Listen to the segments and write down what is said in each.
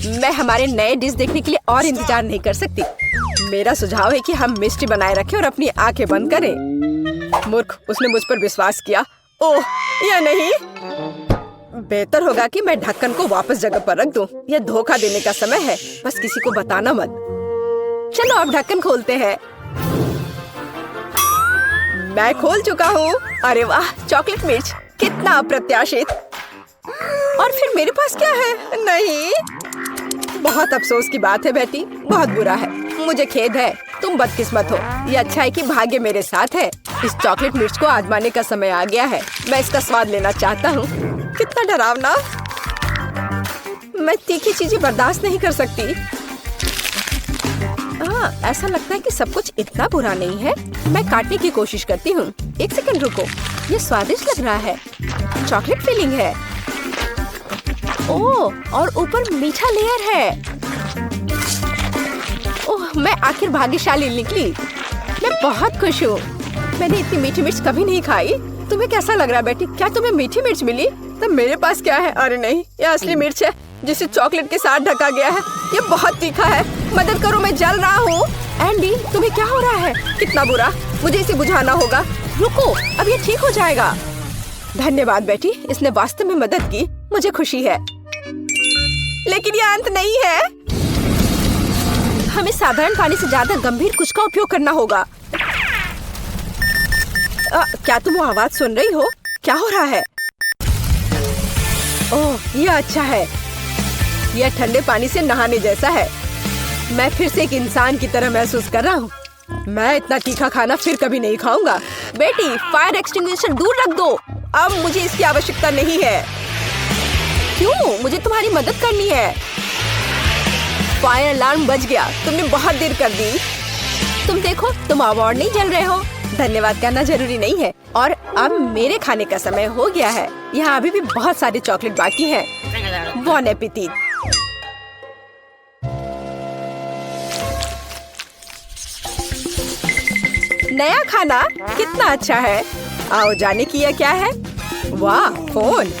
मैं हमारे नए डिश देखने के लिए और इंतजार नहीं कर सकती। मेरा सुझाव है कि हम मिस्ट्री बनाए रखें और अपनी आंखें बंद करें। मूर्ख, उसने मुझ पर विश्वास किया। ओह, या नहीं। बेहतर होगा कि मैं ढक्कन को वापस जगह पर रख दूं। यह धोखा देने का समय है, बस किसी को बताना मत। चलो अब ढक्कन खोलते हैं। मैं खोल चुका हूँ। अरे वाह, चॉकलेट मिर्च, कितना अप्रत्याशित। और फिर मेरे पास क्या है? नहीं, बहुत अफसोस की बात है बेटी, बहुत बुरा है। मुझे खेद है, तुम बदकिस्मत हो। ये अच्छा है कि भाग्य मेरे साथ है। इस चॉकलेट मिर्च को आजमाने का समय आ गया है। मैं इसका स्वाद लेना चाहता हूँ। कितना डरावना। मैं तीखी चीजें बर्दाश्त नहीं कर सकती। ऐसा लगता है कि सब कुछ इतना बुरा नहीं है। मैं काटने की कोशिश करती हूँ। एक सेकंड रुको, ये स्वादिष्ट लग रहा है। चॉकलेट फिलिंग है। ओह, और ऊपर मीठा लेयर है। ओह, मैं आखिर भाग्यशाली निकली। मैं बहुत खुश हूँ। मैंने इतनी मीठी मिर्च कभी नहीं खाई। तुम्हें कैसा लग रहा है बेटी? क्या तुम्हें मीठी मिर्च मिली? तब मेरे पास क्या है? अरे नहीं, यह असली मिर्च है जिसे चॉकलेट के साथ ढका गया है। ये बहुत तीखा है। मदद करो, मैं जल रहा हूँ। एंडी, तुम्हें क्या हो रहा है? कितना बुरा। मुझे इसे बुझाना होगा। रुको, अब ये ठीक हो जाएगा। धन्यवाद बेटी, इसने वास्तव में मदद की। मुझे खुशी है। लेकिन ये अंत नहीं है। हमें साधारण पानी से ज्यादा गंभीर कुछ का उपयोग करना होगा। क्या तुम वो आवाज सुन रही हो? क्या हो रहा है? ओह, ये अच्छा है। यह ठंडे पानी से नहाने जैसा है। मैं फिर से एक इंसान की तरह महसूस कर रहा हूँ। मैं इतना तीखा खाना फिर कभी नहीं खाऊंगा। बेटी, फायर एक्सटिंग्विशर दूर रख दो। अब मुझे इसकी आवश्यकता नहीं है। क्यों? मुझे तुम्हारी मदद करनी है। फायर अलार्म बज गया। तुमने बहुत देर कर दी। तुम देखो, तुम अवार्ड नहीं जल रहे हो। धन्यवाद करना जरूरी नहीं है। और अब मेरे खाने का समय हो गया है। यहाँ अभी भी बहुत सारे चॉकलेट बाकी हैं। बॉन एपेटिट। नया खाना कितना अच्छा है। आओ जाने की यह क्या है? वाह, फोन।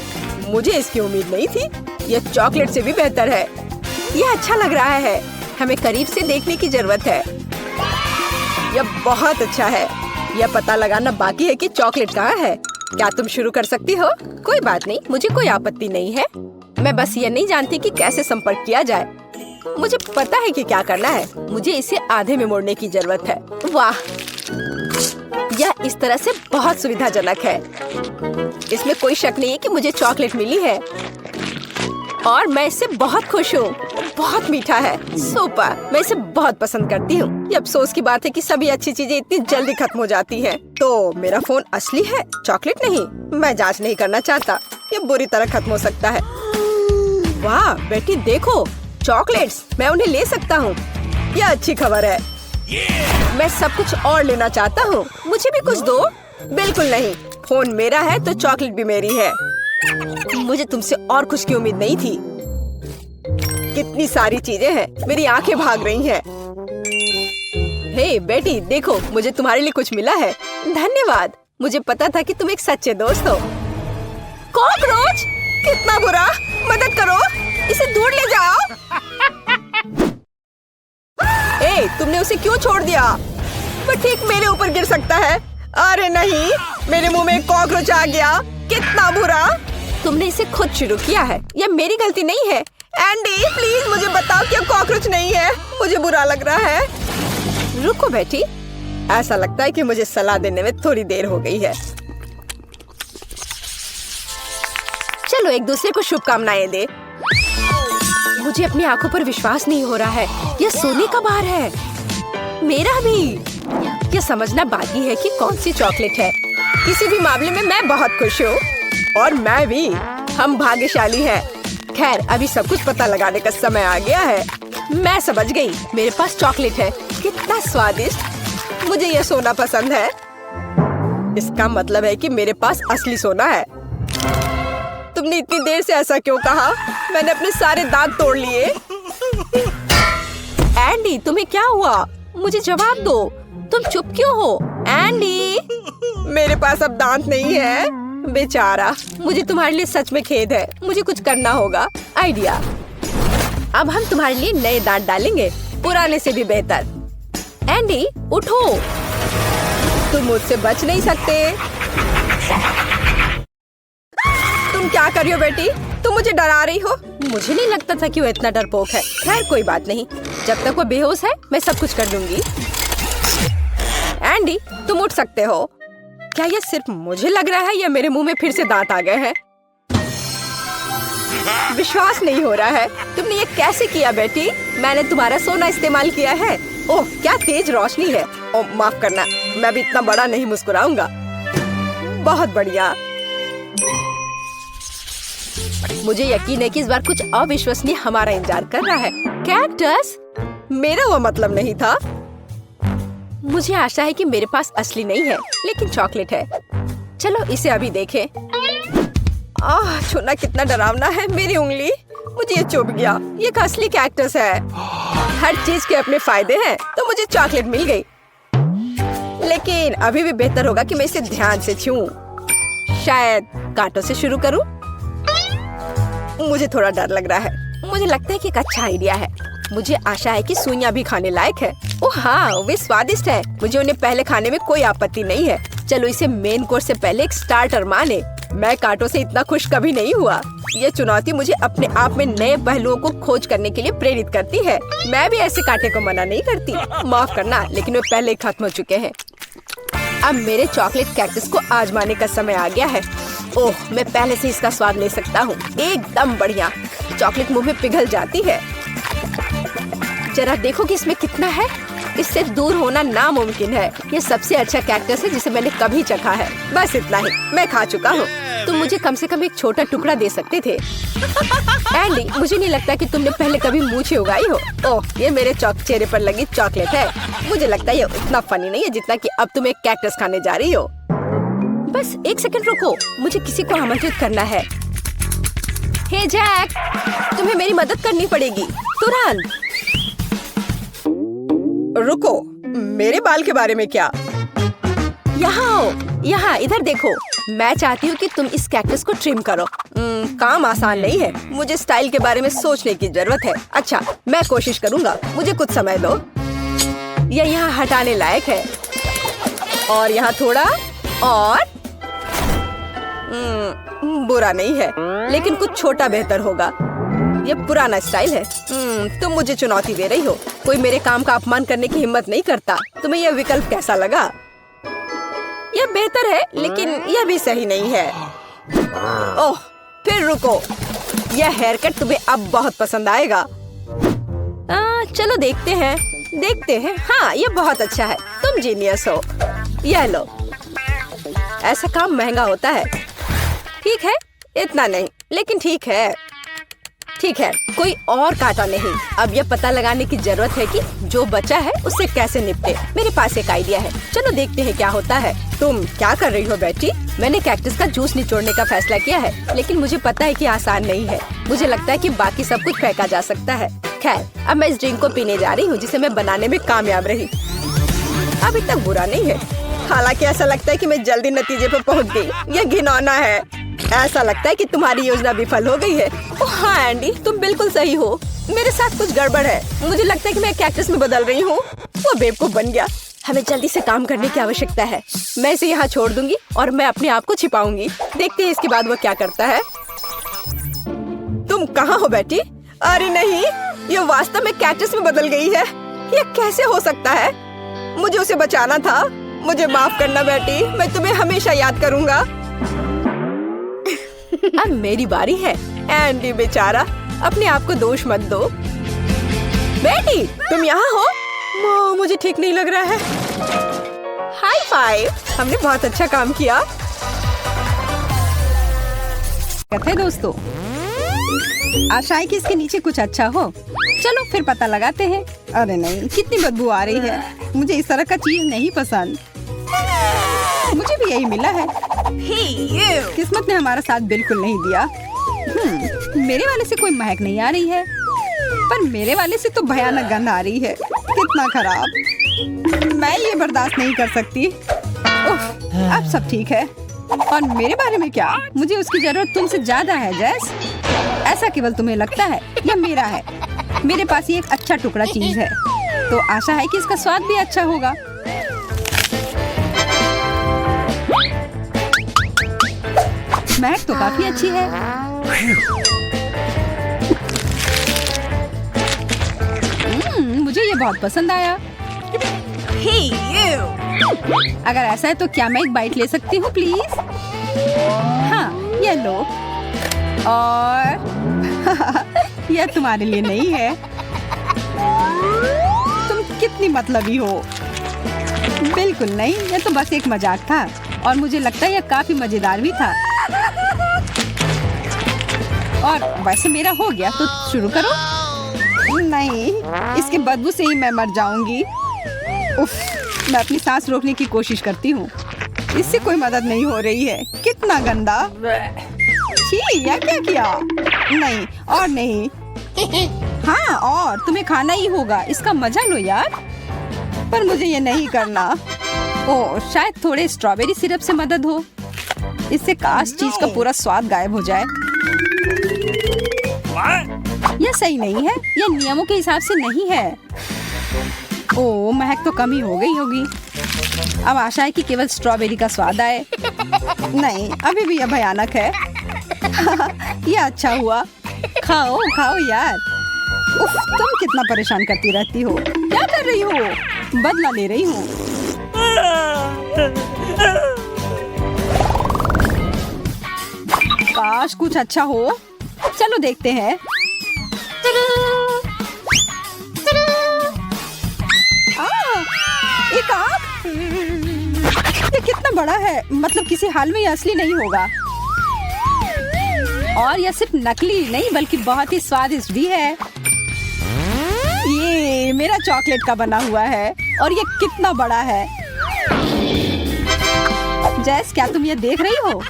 मुझे इसकी उम्मीद नहीं थी। यह चॉकलेट से भी बेहतर है। यह अच्छा लग रहा है। हमें करीब से देखने की जरूरत है। यह बहुत अच्छा है। यह पता लगाना बाकी है कि चॉकलेट कहाँ है। क्या तुम शुरू कर सकती हो? कोई बात नहीं, मुझे कोई आपत्ति नहीं है। मैं बस ये नहीं जानती कि कैसे संपर्क किया जाए। मुझे पता है कि क्या करना है। मुझे इसे आधे में मोड़ने की जरूरत है। वाह, यह इस तरह से बहुत सुविधाजनक है। इसमें कोई शक नहीं है कि मुझे चॉकलेट मिली है और मैं इससे बहुत खुश हूँ। बहुत मीठा है। सुपर, मैं इसे बहुत पसंद करती हूँ। ये अफसोस की बात है कि सभी अच्छी चीजें इतनी जल्दी खत्म हो जाती हैं। तो मेरा फोन असली है, चॉकलेट नहीं। मैं जांच नहीं करना चाहता। ये बुरी तरह खत्म हो सकता है। वाह बेटी, देखो चॉकलेट्स। मैं उन्हें ले सकता हूँ। यह अच्छी खबर है। मैं सब कुछ और लेना चाहता हूँ। मुझे भी कुछ दो। बिल्कुल नहीं, फोन मेरा है तो चॉकलेट भी मेरी है। मुझे तुमसे और कुछ की उम्मीद नहीं थी। कितनी सारी चीजें हैं। मेरी आंखें भाग रही हैं। हे बेटी, देखो मुझे तुम्हारे लिए कुछ मिला है। धन्यवाद। मुझे पता था कि तुम एक सच्चे दोस्त हो। कॉकरोच, कितना बुरा। मदद करो, इसे दूर ले जाओ। तुमने उसे क्यों छोड़ दिया? वो ठीक मेरे ऊपर गिर सकता है। अरे नहीं, मेरे मुंह में कॉकरोच आ गया। कितना बुरा। तुमने इसे खुद शुरू किया है। यह मेरी गलती नहीं है। एंडी, प्लीज मुझे बताओ कि कॉकरोच नहीं है। मुझे बुरा लग रहा है। रुको बेटी, ऐसा लगता है कि मुझे सलाह देने में थोड़ी देर हो गई है। चलो एक दूसरे को शुभकामनाएं दे। मुझे अपनी आंखों पर विश्वास नहीं हो रहा है। यह सोने का बार है। मेरा भी। यह समझना बाकी है कि कौन सी चॉकलेट है। किसी भी मामले में मैं बहुत खुश हूँ। और मैं भी। हम भाग्यशाली हैं। खैर, अभी सब कुछ पता लगाने का समय आ गया है। मैं समझ गई। मेरे पास चॉकलेट है। कितना स्वादिष्ट। मुझे यह सोना पसंद है। इसका मतलब है कि मेरे पास असली सोना है। तुमने इतनी देर से ऐसा क्यों कहा? मैंने अपने सारे दांत तोड़ लिए। एंडी, तुम्हें क्या हुआ? मुझे जवाब दो। तुम चुप क्यों हो? एंडी, मेरे पास अब दांत नहीं है। बेचारा, मुझे तुम्हारे लिए सच में खेद है। मुझे कुछ करना होगा। आइडिया, अब हम तुम्हारे लिए नए दांत डालेंगे, पुराने से भी बेहतर। एंडी उठो, तुम मुझसे बच नहीं सकते। तुम क्या कर रही हो बेटी? तुम मुझे डरा रही हो। मुझे नहीं लगता था कि वो इतना डरपोक है। खैर कोई बात नहीं, जब तक वो बेहोश है मैं सब कुछ कर दूंगी। एंडी तुम उठ सकते हो। क्या ये सिर्फ मुझे लग रहा है या मेरे मुंह में फिर से दांत आ गए हैं? विश्वास नहीं हो रहा है। तुमने ये कैसे किया बेटी? मैंने तुम्हारा सोना इस्तेमाल किया है। ओह क्या तेज रोशनी है। ओह माफ करना, मैं भी इतना बड़ा नहीं मुस्कुराऊंगा। बहुत बढ़िया। मुझे यकीन है कि इस बार कुछ अविश्वसनीय हमारा इंतजार कर रहा है। कैक्टस? मेरा वो मतलब नहीं था। मुझे आशा है कि मेरे पास असली नहीं है, लेकिन चॉकलेट है। चलो इसे अभी देखें। छूना कितना डरावना है। मेरी उंगली, मुझे ये चुभ गया। ये एक असली कैक्टस है। हर चीज के अपने फायदे हैं, तो मुझे चॉकलेट मिल गई। लेकिन अभी भी बेहतर होगा कि मैं इसे ध्यान से छूऊं। शायद कांटों से शुरू करूं। मुझे थोड़ा डर लग रहा है। मुझे लगता है कि एक अच्छा आइडिया है। मुझे आशा है कि सुइयां भी खाने लायक है। ओह हाँ, वे स्वादिष्ट है। मुझे उन्हें पहले खाने में कोई आपत्ति नहीं है। चलो इसे मेन कोर्स से पहले एक स्टार्टर माने। मैं कांटों से इतना खुश कभी नहीं हुआ। ये चुनौती मुझे अपने आप में नए पहलुओं को खोज करने के लिए प्रेरित करती है। मैं भी ऐसे कांटे को मना नहीं करती। माफ करना, लेकिन वे पहले ही खत्म हो चुके हैं। अब मेरे चॉकलेट कैक्टस को आजमाने का समय आ गया है। ओह मैं पहले से इसका स्वाद ले सकता हूँ। एकदम बढ़िया। चॉकलेट मुंह में पिघल जाती है। जरा देखो कि इसमें कितना है। इससे दूर होना नामुमकिन है। ये सबसे अच्छा कैक्टस है जिसे मैंने कभी चखा है। बस इतना ही, मैं खा चुका हूँ। तुम मुझे कम से कम एक छोटा टुकड़ा दे सकते थे। एंडी मुझे नहीं लगता कि तुमने पहले कभी मूछें उगाई हो। ओह ये मेरे चेहरे पर लगी चॉकलेट है। मुझे लगता है ये उतना फनी नहीं है जितना कि अब तुम एक कैक्टस खाने जा रही हो। बस एक सेकंड रुको, मुझे किसी को आमंत्रित करना है। हे जैक, तुम्हें मेरी मदद करनी पड़ेगी तुरंत। रुको, मेरे बाल के बारे में क्या? यहाँ आओ, यहाँ इधर देखो। मैं चाहती हूँ कि तुम इस कैक्टस को ट्रिम करो। काम आसान नहीं है। मुझे स्टाइल के बारे में सोचने की जरूरत है। अच्छा मैं कोशिश करूँगा, मुझे कुछ समय दो। यह यहाँ हटाने लायक है। और यहाँ थोड़ा और। बुरा नहीं है, लेकिन कुछ छोटा बेहतर होगा। ये पुराना स्टाइल है। तुम मुझे चुनौती दे रही हो। कोई मेरे काम का अपमान करने की हिम्मत नहीं करता। तुम्हें यह विकल्प कैसा लगा? यह बेहतर है, लेकिन यह भी सही नहीं है। ओह फिर रुको, यह हेयर कट तुम्हें अब बहुत पसंद आएगा। चलो देखते हैं। हाँ ये बहुत अच्छा है। तुम जीनियस हो। यह लो। ऐसा काम महंगा होता है। ठीक है, इतना नहीं, लेकिन ठीक है, कोई और कांटा नहीं। अब यह पता लगाने की जरूरत है कि जो बचा है उससे कैसे निपटे। मेरे पास एक आइडिया है। चलो देखते हैं क्या होता है। तुम क्या कर रही हो बेटी? मैंने कैक्टस का जूस निचोड़ने का फैसला किया है, लेकिन मुझे पता है कि आसान नहीं है। मुझे लगता है कि बाकी सब कुछ फेंका जा सकता है। खैर अब मैं इस ड्रिंक को पीने जा रही हूँ जिसे मैं बनाने में कामयाब रही। अभी तक बुरा नहीं है। हालांकि ऐसा लगता है कि मैं जल्दी नतीजे पर पहुँच गई। यह घिनौना है। ऐसा लगता है कि तुम्हारी योजना विफल हो गई है। ओह हाँ एंडी, तुम बिल्कुल सही हो। मेरे साथ कुछ गड़बड़ है। मुझे लगता है कि मैं कैक्टस में बदल रही हूँ। वो बेवकूफ बन गया। हमें जल्दी से काम करने की आवश्यकता है। मैं इसे यहाँ छोड़ दूंगी और मैं अपने आप को छिपाऊंगी। देखते हैं इसके बाद वो क्या करता है। तुम कहाँ हो बेटी? अरे नहीं, ये वास्तव में कैक्टस में बदल गई है। ये कैसे हो सकता है? मुझे उसे बचाना था। मुझे माफ करना बेटी, मैं तुम्हें हमेशा याद करूँगा। अब मेरी बारी है। एंडी बेचारा, अपने आप को दोष मत दो। बेटी तुम यहाँ हो? मुझे ठीक नहीं लग रहा है। हाई फाइव, हमने बहुत अच्छा काम किया। कहते हैं दोस्तों, आशा है कि इसके नीचे कुछ अच्छा हो। चलो फिर पता लगाते हैं। अरे नहीं, कितनी बदबू आ रही है। मुझे इस तरह का चीज नहीं पसंद। मुझे भी यही मिला है। किस्मत ने हमारा साथ बिल्कुल नहीं दिया। मेरे वाले से कोई महक नहीं आ रही है, पर मेरे वाले से तो भयानक गंध आ रही है। कितना खराब। मैं ये बर्दाश्त नहीं कर सकती। अब सब ठीक है। और मेरे बारे में क्या? मुझे उसकी जरूरत तुमसे ज्यादा है जैस। ऐसा केवल तुम्हें लगता है या मेरा है? मेरे पास ये एक अच्छा टुकड़ा चीज है, तो आशा है कि इसका स्वाद भी अच्छा होगा। महक तो काफी अच्छी है। मुझे ये बहुत पसंद आया। Hey, you! अगर ऐसा है तो क्या मैं एक बाइट ले सकती हूँ प्लीज? हाँ, ये लो। और यह तुम्हारे लिए नहीं है। तुम कितनी मतलबी हो। बिल्कुल नहीं, यह तो बस एक मजाक था और मुझे लगता है यह काफी मजेदार भी था। और वैसे मेरा हो गया तो शुरू करो। नहीं, इसके बदबू से ही मैं मर जाऊंगी। उफ, मैं अपनी सांस रोकने की कोशिश करती हूँ, इससे कोई मदद नहीं हो रही है। कितना गंदा। छी, यह क्या किया? नहीं और नहीं। हाँ, और तुम्हें खाना ही होगा। इसका मजा लो यार। पर मुझे ये नहीं करना। ओह, शायद थोड़े स्ट्रॉबेरी सिरप से मदद हो। इससे काश चीज का पूरा स्वाद गायब हो जाए। यह सही नहीं है, यह नियमों के हिसाब से नहीं है। ओह, महक तो कम ही हो गई होगी। अब आशा है कि केवल स्ट्रॉबेरी का स्वाद आए। नहीं, अभी भी यह भयानक है। यह अच्छा हुआ। खाओ खाओ यार। उफ, तुम कितना परेशान करती रहती हो। क्या कर रही हो? बदला ले रही हूँ। काश कुछ अच्छा हो। चलो देखते हैं। एक आँख। ये कितना बड़ा है, मतलब किसी हाल में ये असली नहीं होगा। और यह सिर्फ नकली नहीं बल्कि बहुत ही स्वादिष्ट भी है। ये मेरा चॉकलेट का बना हुआ है और ये कितना बड़ा है। जैस, क्या तुम ये देख रही हो?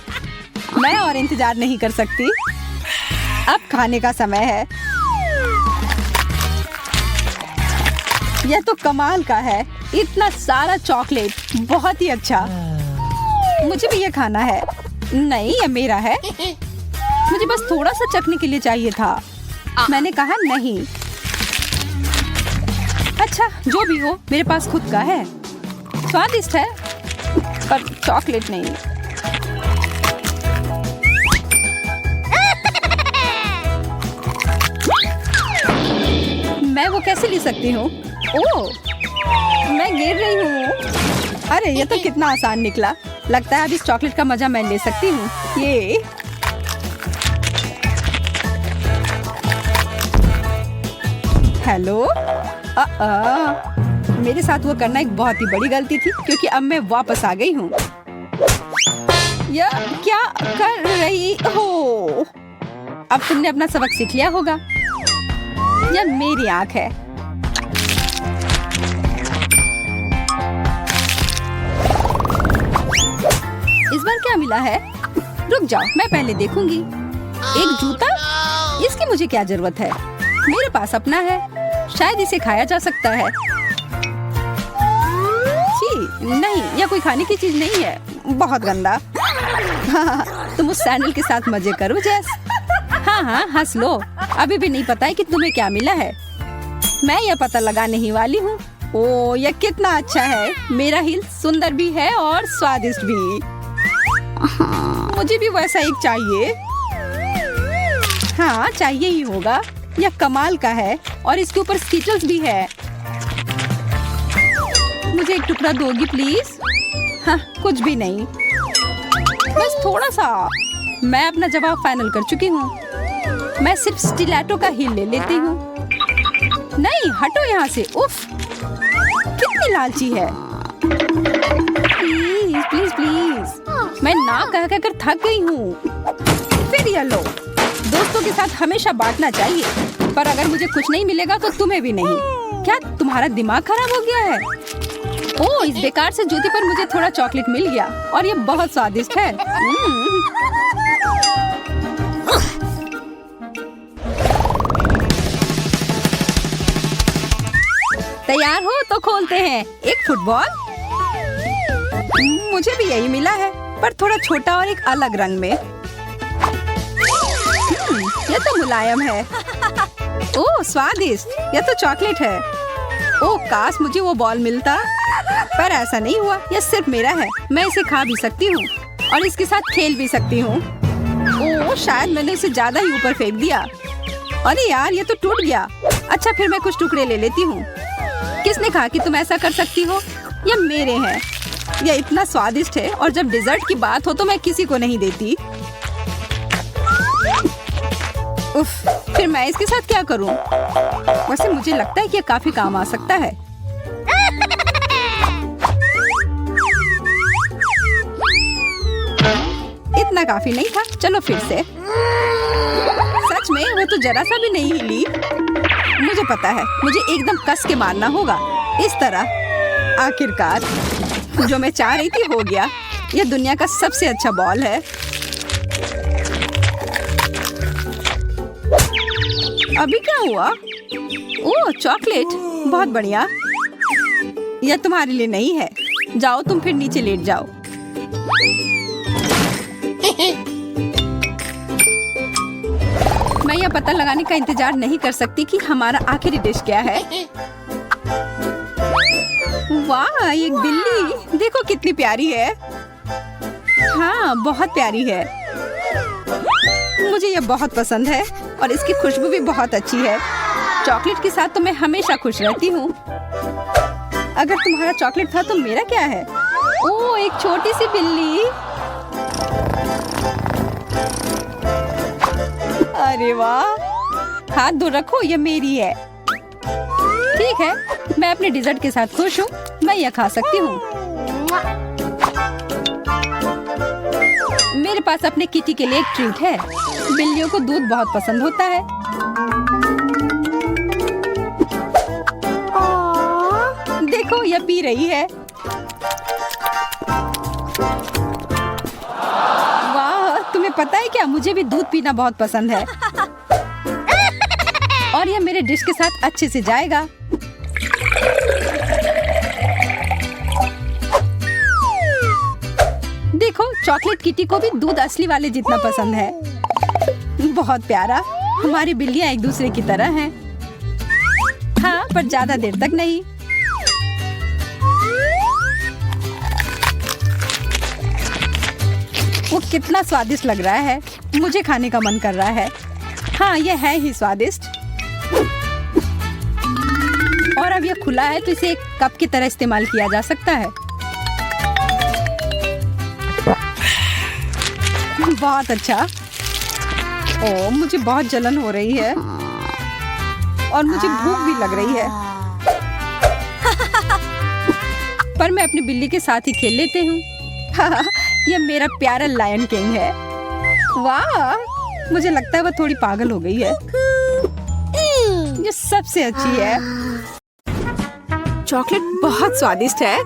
मैं और इंतजार नहीं कर सकती। अब खाने का समय है। यह तो कमाल का है। इतना सारा चॉकलेट, बहुत ही अच्छा। मुझे भी ये खाना है। नहीं, ये मेरा है। मुझे बस थोड़ा सा चखने के लिए चाहिए था। मैंने कहा नहीं। अच्छा, जो भी हो, मेरे पास खुद का है। स्वादिष्ट है पर चॉकलेट नहीं। मैं वो कैसे ले सकती हूँ? ओह, मैं गिर रही हूँ। अरे, ये तो कितना आसान निकला। लगता है अब इस चॉकलेट का मजा मैं ले सकती हूँ। ये हेलो। मेरे साथ वो करना एक बहुत ही बड़ी गलती थी क्योंकि अब मैं वापस आ गई हूँ। यह क्या कर रही हो? अब तुमने अपना सबक सीख लिया होगा। यह मेरी आँख है। इस बार क्या मिला है? रुक जाओ, मैं पहले देखूंगी। एक जूता? इसकी मुझे क्या जरूरत है? मेरे पास अपना है, शायद इसे खाया जा सकता है। छी, नहीं, यह कोई खाने की चीज नहीं है। बहुत गंदा। तुम उस सैंडल के साथ मजे करो जैस। हाँ हाँ, हंस लो। अभी भी नहीं पता है कि तुम्हें क्या मिला है। मैं यह पता लगाने ही वाली हूँ। ओह, यह कितना अच्छा है। मेरा हिल सुंदर भी है और स्वादिष्ट भी। मुझे भी वैसा एक चाहिए। हाँ, चाहिए ही होगा। यह कमाल का है और इसके ऊपर स्कीटल्स भी है। मुझे एक टुकड़ा दोगी प्लीज? हाँ, कुछ भी नहीं, बस थोड़ा सा। मैं अपना जवाब फाइनल कर चुकी हूँ। मैं सिर्फ स्टिलेटो का हील ले लेती हूँ। नहीं, हटो यहाँ से। उफ, कितनी लालची है। Please please please. मैं ना कह कर थक गई हूँ। फिर ये लो। दोस्तों के साथ हमेशा बांटना चाहिए, पर अगर मुझे कुछ नहीं मिलेगा तो तुम्हें भी नहीं। क्या तुम्हारा दिमाग खराब हो गया है? ओह, इस बेकार से जूते पर मुझे थोड़ा चॉकलेट मिल गया और ये बहुत स्वादिष्ट है। तैयार हो तो खोलते हैं। एक फुटबॉल। मुझे भी यही मिला है, पर थोड़ा छोटा और एक अलग रंग में। ये तो मुलायम है। ओह स्वादिष्ट, यह तो चॉकलेट है। ओह काश मुझे वो बॉल मिलता, पर ऐसा नहीं हुआ। यह सिर्फ मेरा है, मैं इसे खा भी सकती हूँ और इसके साथ खेल भी सकती हूँ। ओह शायद मैंने इसे ज्यादा ही ऊपर फेंक दिया। अरे यार ये तो टूट गया। अच्छा फिर मैं कुछ टुकड़े ले लेती हूँ। किसने कहा कि तुम ऐसा कर सकती हो? यह मेरे हैं। यह इतना स्वादिष्ट है और जब डिजर्ट की बात हो तो मैं किसी को नहीं देती। उफ, फिर मैं इसके साथ क्या करूं? वैसे मुझे लगता है कि यह काफी काम आ सकता है। इतना काफी नहीं था, चलो फिर से। सच में वो तो जरा सा भी नहीं हिली। मुझे पता है, मुझे एकदम कस के मारना होगा, इस तरह। आखिरकार जो मैं चाह रही थी हो गया। यह दुनिया का सबसे अच्छा बॉल है। अभी क्या हुआ? ओह चॉकलेट, बहुत बढ़िया। यह तुम्हारे लिए नहीं है। जाओ तुम फिर नीचे लेट जाओ। मैं यह पता लगाने का इंतजार नहीं कर सकती कि हमारा आखिरी डिश क्या है। वाह एक बिल्ली, देखो कितनी प्यारी है। हाँ बहुत प्यारी है। मुझे यह बहुत पसंद है और इसकी खुशबू भी बहुत अच्छी है। चॉकलेट के साथ तो मैं हमेशा खुश रहती हूँ। अगर तुम्हारा चॉकलेट था तो मेरा क्या है? ओह एक छोटी सी बिल्ली। अरे वाह, हाथ दूर रखो, ये मेरी है। ठीक है, मैं अपने डिजर्ट के साथ खुश हूँ। मैं यह खा सकती हूँ। मेरे पास अपने किटी के लिए एक ट्रीट है। बिल्लियों को दूध बहुत पसंद होता है। देखो यह पी रही है। वाह, तुम्हें पता है क्या, मुझे भी दूध पीना बहुत पसंद है। और यह मेरे डिश के साथ अच्छे से जाएगा। देखो चॉकलेट किटी को भी दूध असली वाले जितना पसंद है। बहुत प्यारा। हमारी बिल्लियां एक दूसरे की तरह हैं। हाँ पर ज्यादा देर तक नहीं। वो कितना स्वादिष्ट लग रहा है। मुझे खाने का मन कर रहा है। हाँ यह है ही स्वादिष्ट। और अब यह खुला है तो इसे एक कप की तरह इस्तेमाल किया जा सकता है। बहुत अच्छा। ओह मुझे बहुत जलन हो रही है और मुझे भूख भी लग रही है। पर मैं अपनी बिल्ली के साथ ही खेल लेते हूँ। यह मेरा प्यारा लायन किंग है। वाह, मुझे लगता है वह थोड़ी पागल हो गई है। ये सबसे अच्छी है। चॉकलेट बहुत स्वादिष्ट है।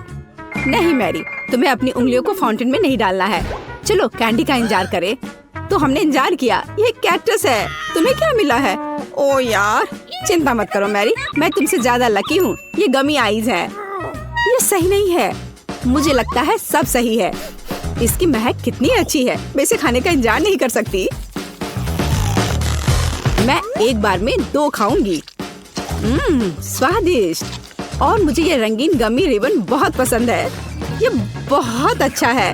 नहीं मैरी, तुम्हें अपनी उंगलियों को फाउंटेन में नहीं डालना है। चलो कैंडी का इंतजार करें। तो हमने इंतजार किया। ये कैक्टस है। तुम्हें क्या मिला है? ओ यार, चिंता मत करो मैरी, मैं तुमसे ज्यादा लकी हूँ। ये गमी आइज है। ये सही नहीं है। मुझे लगता है सब सही है। इसकी महक कितनी अच्छी है। मैं इसे खाने का इंतजार नहीं कर सकती। मैं एक बार में 2 खाऊंगी। स्वादिष्ट। और मुझे ये रंगीन गमी रिबन बहुत पसंद है। ये बहुत अच्छा है।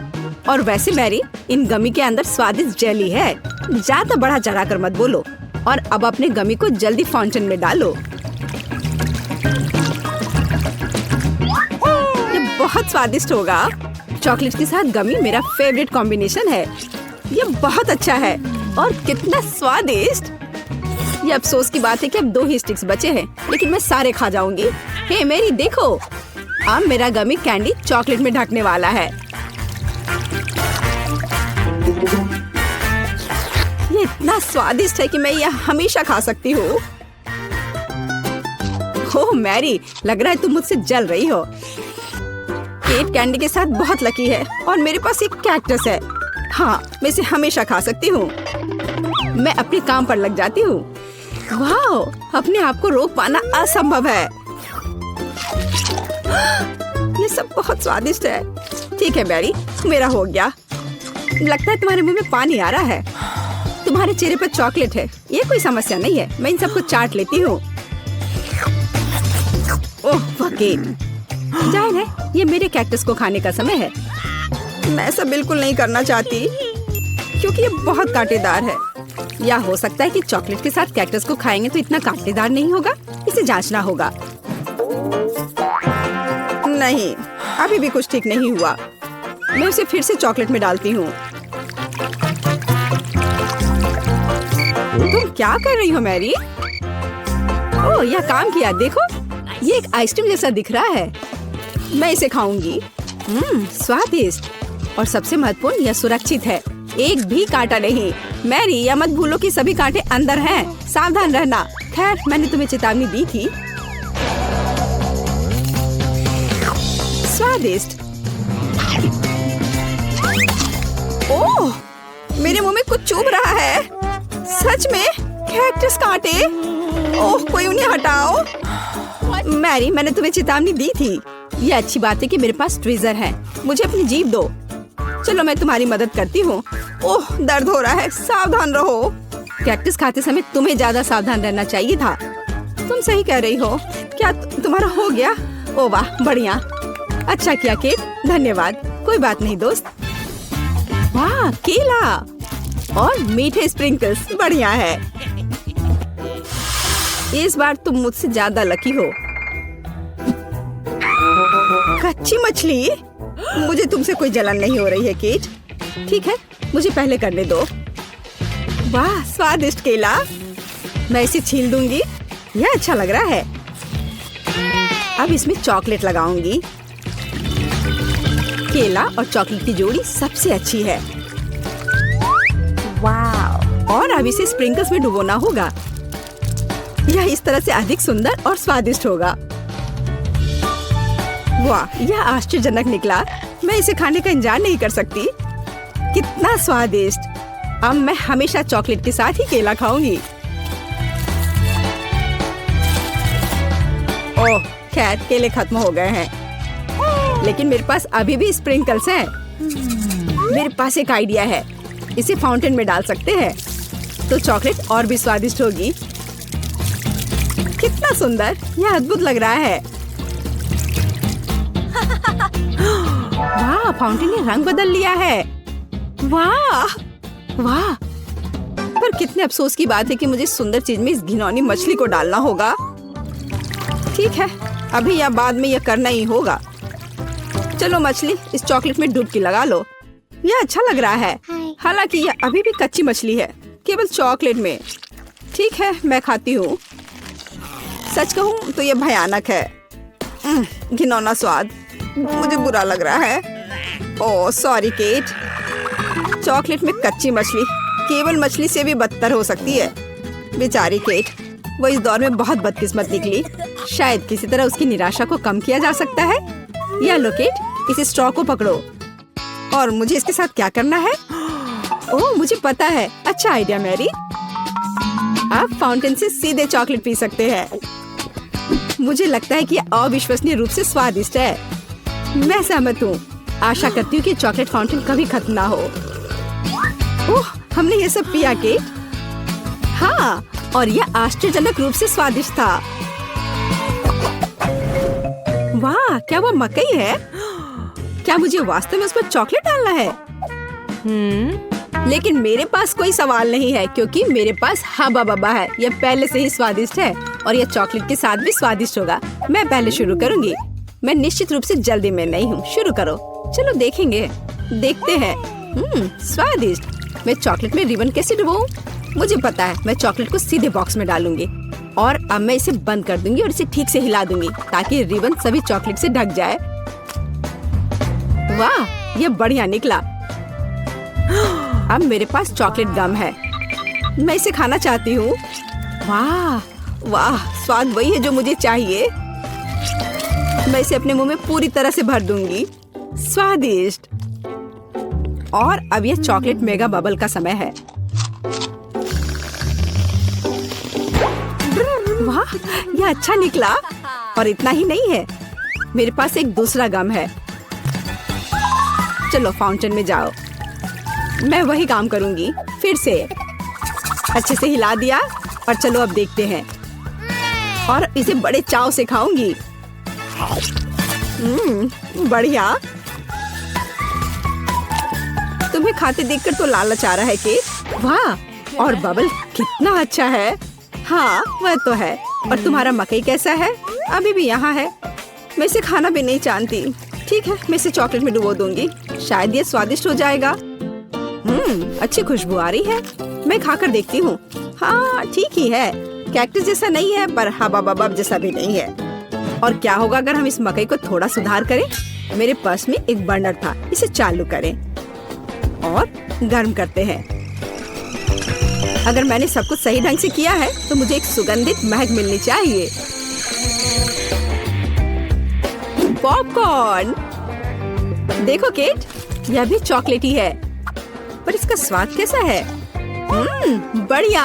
और वैसे मैरी, इन गमी के अंदर स्वादिष्ट जेली है। ज्यादा बढ़ा चढ़ा कर मत बोलो। और अब अपने गमी को जल्दी फाउंटेन में डालो। ये बहुत स्वादिष्ट होगा। चॉकलेट के साथ गमी मेरा फेवरेट कॉम्बिनेशन है। ये बहुत अच्छा है और कितना स्वादिष्ट। ये अफसोस की बात है कि अब 2 ही स्टिक्स बचे हैं, लेकिन मैं सारे खा जाऊंगी। हे मेरी देखो, अब मेरा गमी कैंडी चॉकलेट में ढकने वाला है। ये इतना स्वादिष्ट है कि मैं यह हमेशा खा सकती हूँ। ओह मैरी, लग रहा है तुम मुझसे जल रही हो। केट कैंडी के साथ बहुत लकी है और मेरे पास एक कैक्टस है। हाँ, मैं इसे हमेशा खा सकती हूँ। मैं अपने काम पर लग जाती हूँ। वाह, अपने आप को रोक पाना असंभव है। ये सब बहुत स्वादिष्ट है। ठीक है बैरी, मेरा हो गया। लगता है तुम्हारे मुंह में पानी आ रहा है। तुम्हारे चेहरे पर चॉकलेट है, ये कोई समस्या नहीं है। मैं इन सबको चाट लेती हूँ। ओह जाहिर है ये मेरे कैक्टस को खाने का समय है। मैं ऐसा बिल्कुल नहीं करना चाहती क्योंकि ये बहुत कांटेदार है। या हो सकता है कि चॉकलेट के साथ कैक्टस को खाएंगे तो इतना कांटेदार नहीं होगा। इसे जांचना होगा। नहीं, अभी भी कुछ ठीक नहीं हुआ। मैं उसे फिर से चॉकलेट में डालती हूँ। तुम क्या कर रही हो मैरी? ओह, यह काम किया। देखो, ये एक आइसक्रीम जैसा दिख रहा है। मैं इसे खाऊंगी। स्वादिष्ट और सबसे महत्वपूर्ण, यह सुरक्षित है। एक भी कांटा नहीं। मैरी, यह मत भूलो कि सभी कांटे अंदर हैं। सावधान रहना। खैर, मैंने तुम्हें चेतावनी दी थी। स्वादिष्ट। ओह, मेरे मुंह में कुछ चुभ रहा है। सच में कैक्टस कांटे। ओह, कोई उन्हें हटाओ। मैरी, मैंने तुम्हें चेतावनी दी थी। ये अच्छी बात है कि मेरे पास ट्विज़र है। मुझे अपनी जीभ दो। चलो, मैं तुम्हारी मदद करती हूँ। ओह, दर्द हो रहा है। सावधान रहो। कैक्टस खाते समय तुम्हें ज्यादा सावधान रहना चाहिए था। तुम सही कह रही हो। क्या तुम्हारा हो गया? ओह वाह, बढ़िया। अच्छा किया केट, धन्यवाद। कोई बात नहीं दोस्त। वाह, केला और मीठे स्प्रिंकल्स, बढ़िया है। इस बार तुम मुझसे ज्यादा लकी हो। कच्ची मछली? मुझे तुमसे कोई जलन नहीं हो रही है केट। ठीक है, मुझे पहले करने दो। वाह, स्वादिष्ट केला। मैं इसे छील दूंगी। यह अच्छा लग रहा है। अब इसमें चॉकलेट लगाऊंगी। केला और चॉकलेट की जोड़ी सबसे अच्छी है। वाह! और अब इसे स्प्रिंकल्स में डुबोना होगा। यह इस तरह से अधिक सुंदर और स्वादिष्ट होगा। वाह, यह आश्चर्यजनक निकला। मैं इसे खाने का इंतजार नहीं कर सकती। कितना स्वादिष्ट। अब मैं हमेशा चॉकलेट के साथ ही केला खाऊंगी। ओह, खैर केले खत्म हो गए हैं, लेकिन मेरे पास अभी भी स्प्रिंकल्स हैं। मेरे पास एक आइडिया है। इसे फाउंटेन में डाल सकते हैं तो चॉकलेट और भी स्वादिष्ट होगी। कितना सुंदर, यह अद्भुत लग रहा है। वाह, फाउंटेन ने रंग बदल लिया है। वाह वाह, पर कितने अफसोस की बात है कि मुझे सुंदर चीज में इस घिनौनी मछली को डालना होगा। ठीक है, अभी या बाद में यह करना ही होगा। चलो मछली, इस चॉकलेट में डुबकी लगा लो। यह अच्छा लग रहा है। हालांकि यह अभी भी कच्ची मछली है, केवल चॉकलेट में। ठीक है, मैं खाती हूँ। सच कहूँ तो यह भयानक है। घिनौना स्वाद, मुझे बुरा लग रहा है। Oh sorry cat. चॉकलेट में कच्ची मछली केवल मछली से भी बदतर हो सकती है। बेचारी केट, वो इस दौर में बहुत बदकिस्मत निकली। शायद किसी तरह उसकी निराशा को कम किया जा सकता है। या लो केट, इस स्ट्रॉ को पकड़ो। और मुझे इसके साथ क्या करना है? ओह, मुझे पता है। अच्छा आइडिया मैरी। आप फाउंटेन से सीधे चॉकलेट पी सकते हैं। मुझे लगता है कि यह अविश्वसनीय रूप से स्वादिष्ट है। मैं सहमत हूँ। आशा करती हूँ कि चॉकलेट फाउंटेन कभी खत्म ना हो। ओह, हमने ये सब पिया केट। हाँ, और यह आश्चर्यजनक रूप से स्वादिष्ट था। वाह, क्या वो मकई है? क्या मुझे वास्तव में उस पर चॉकलेट डालना है? लेकिन मेरे पास कोई सवाल नहीं है क्योंकि मेरे पास हब्बा बब्बा है। यह पहले से ही स्वादिष्ट है और यह चॉकलेट के साथ भी स्वादिष्ट होगा। मैं पहले शुरू करूंगी। मैं निश्चित रूप से जल्दी में नहीं हूँ। शुरू करो। चलो देखेंगे, देखते हैं। स्वादिष्ट। मैं चॉकलेट में रिबन कैसे डुबाऊं? मुझे पता है, मैं चॉकलेट को सीधे बॉक्स में डालूंगी और अब मैं इसे बंद कर दूंगी और इसे ठीक से हिला दूंगी ताकि रिबन सभी चॉकलेट से ढक जाए। वाह, ये बढ़िया निकला। अब मेरे पास चॉकलेट गम है। मैं इसे खाना चाहती हूँ। वाह वाह, स्वाद वही है जो मुझे चाहिए। मैं इसे अपने मुंह में पूरी तरह से भर दूंगी। स्वादिष्ट। और अब यह चॉकलेट मेगा बबल का समय है। वाह, यह अच्छा निकला। और इतना ही नहीं है, मेरे पास एक दूसरा गम है। चलो फाउंटेन में जाओ। मैं वही काम करूंगी। फिर से अच्छे से हिला दिया और चलो अब देखते हैं और इसे बड़े चाव से खाऊंगी। बढ़िया। तुम्हें खाते देखकर तो लालच आ रहा है केट। वाह, और बबल कितना अच्छा है। हाँ वह तो है। और तुम्हारा मकई कैसा है? अभी भी यहाँ है। मैं इसे खाना भी नहीं जानती। ठीक है, मैं इसे चॉकलेट में डुबो दूंगी, शायद ये स्वादिष्ट हो जाएगा। अच्छी खुशबू आ रही है। मैं खाकर देखती हूँ। हाँ ठीक ही है, कैक्टस जैसा नहीं है पर हबा बबब जैसा भी नहीं है। और क्या होगा अगर हम इस मकई को थोड़ा सुधार करें? मेरे पर्स में एक बर्नर था, इसे चालू करें और गर्म करते हैं। अगर मैंने सब कुछ सही ढंग से किया है तो मुझे एक सुगंधित महक मिलनी चाहिए। पॉपकॉर्न देखो केट, यह भी चॉकलेटी है पर इसका स्वाद कैसा है? बढ़िया।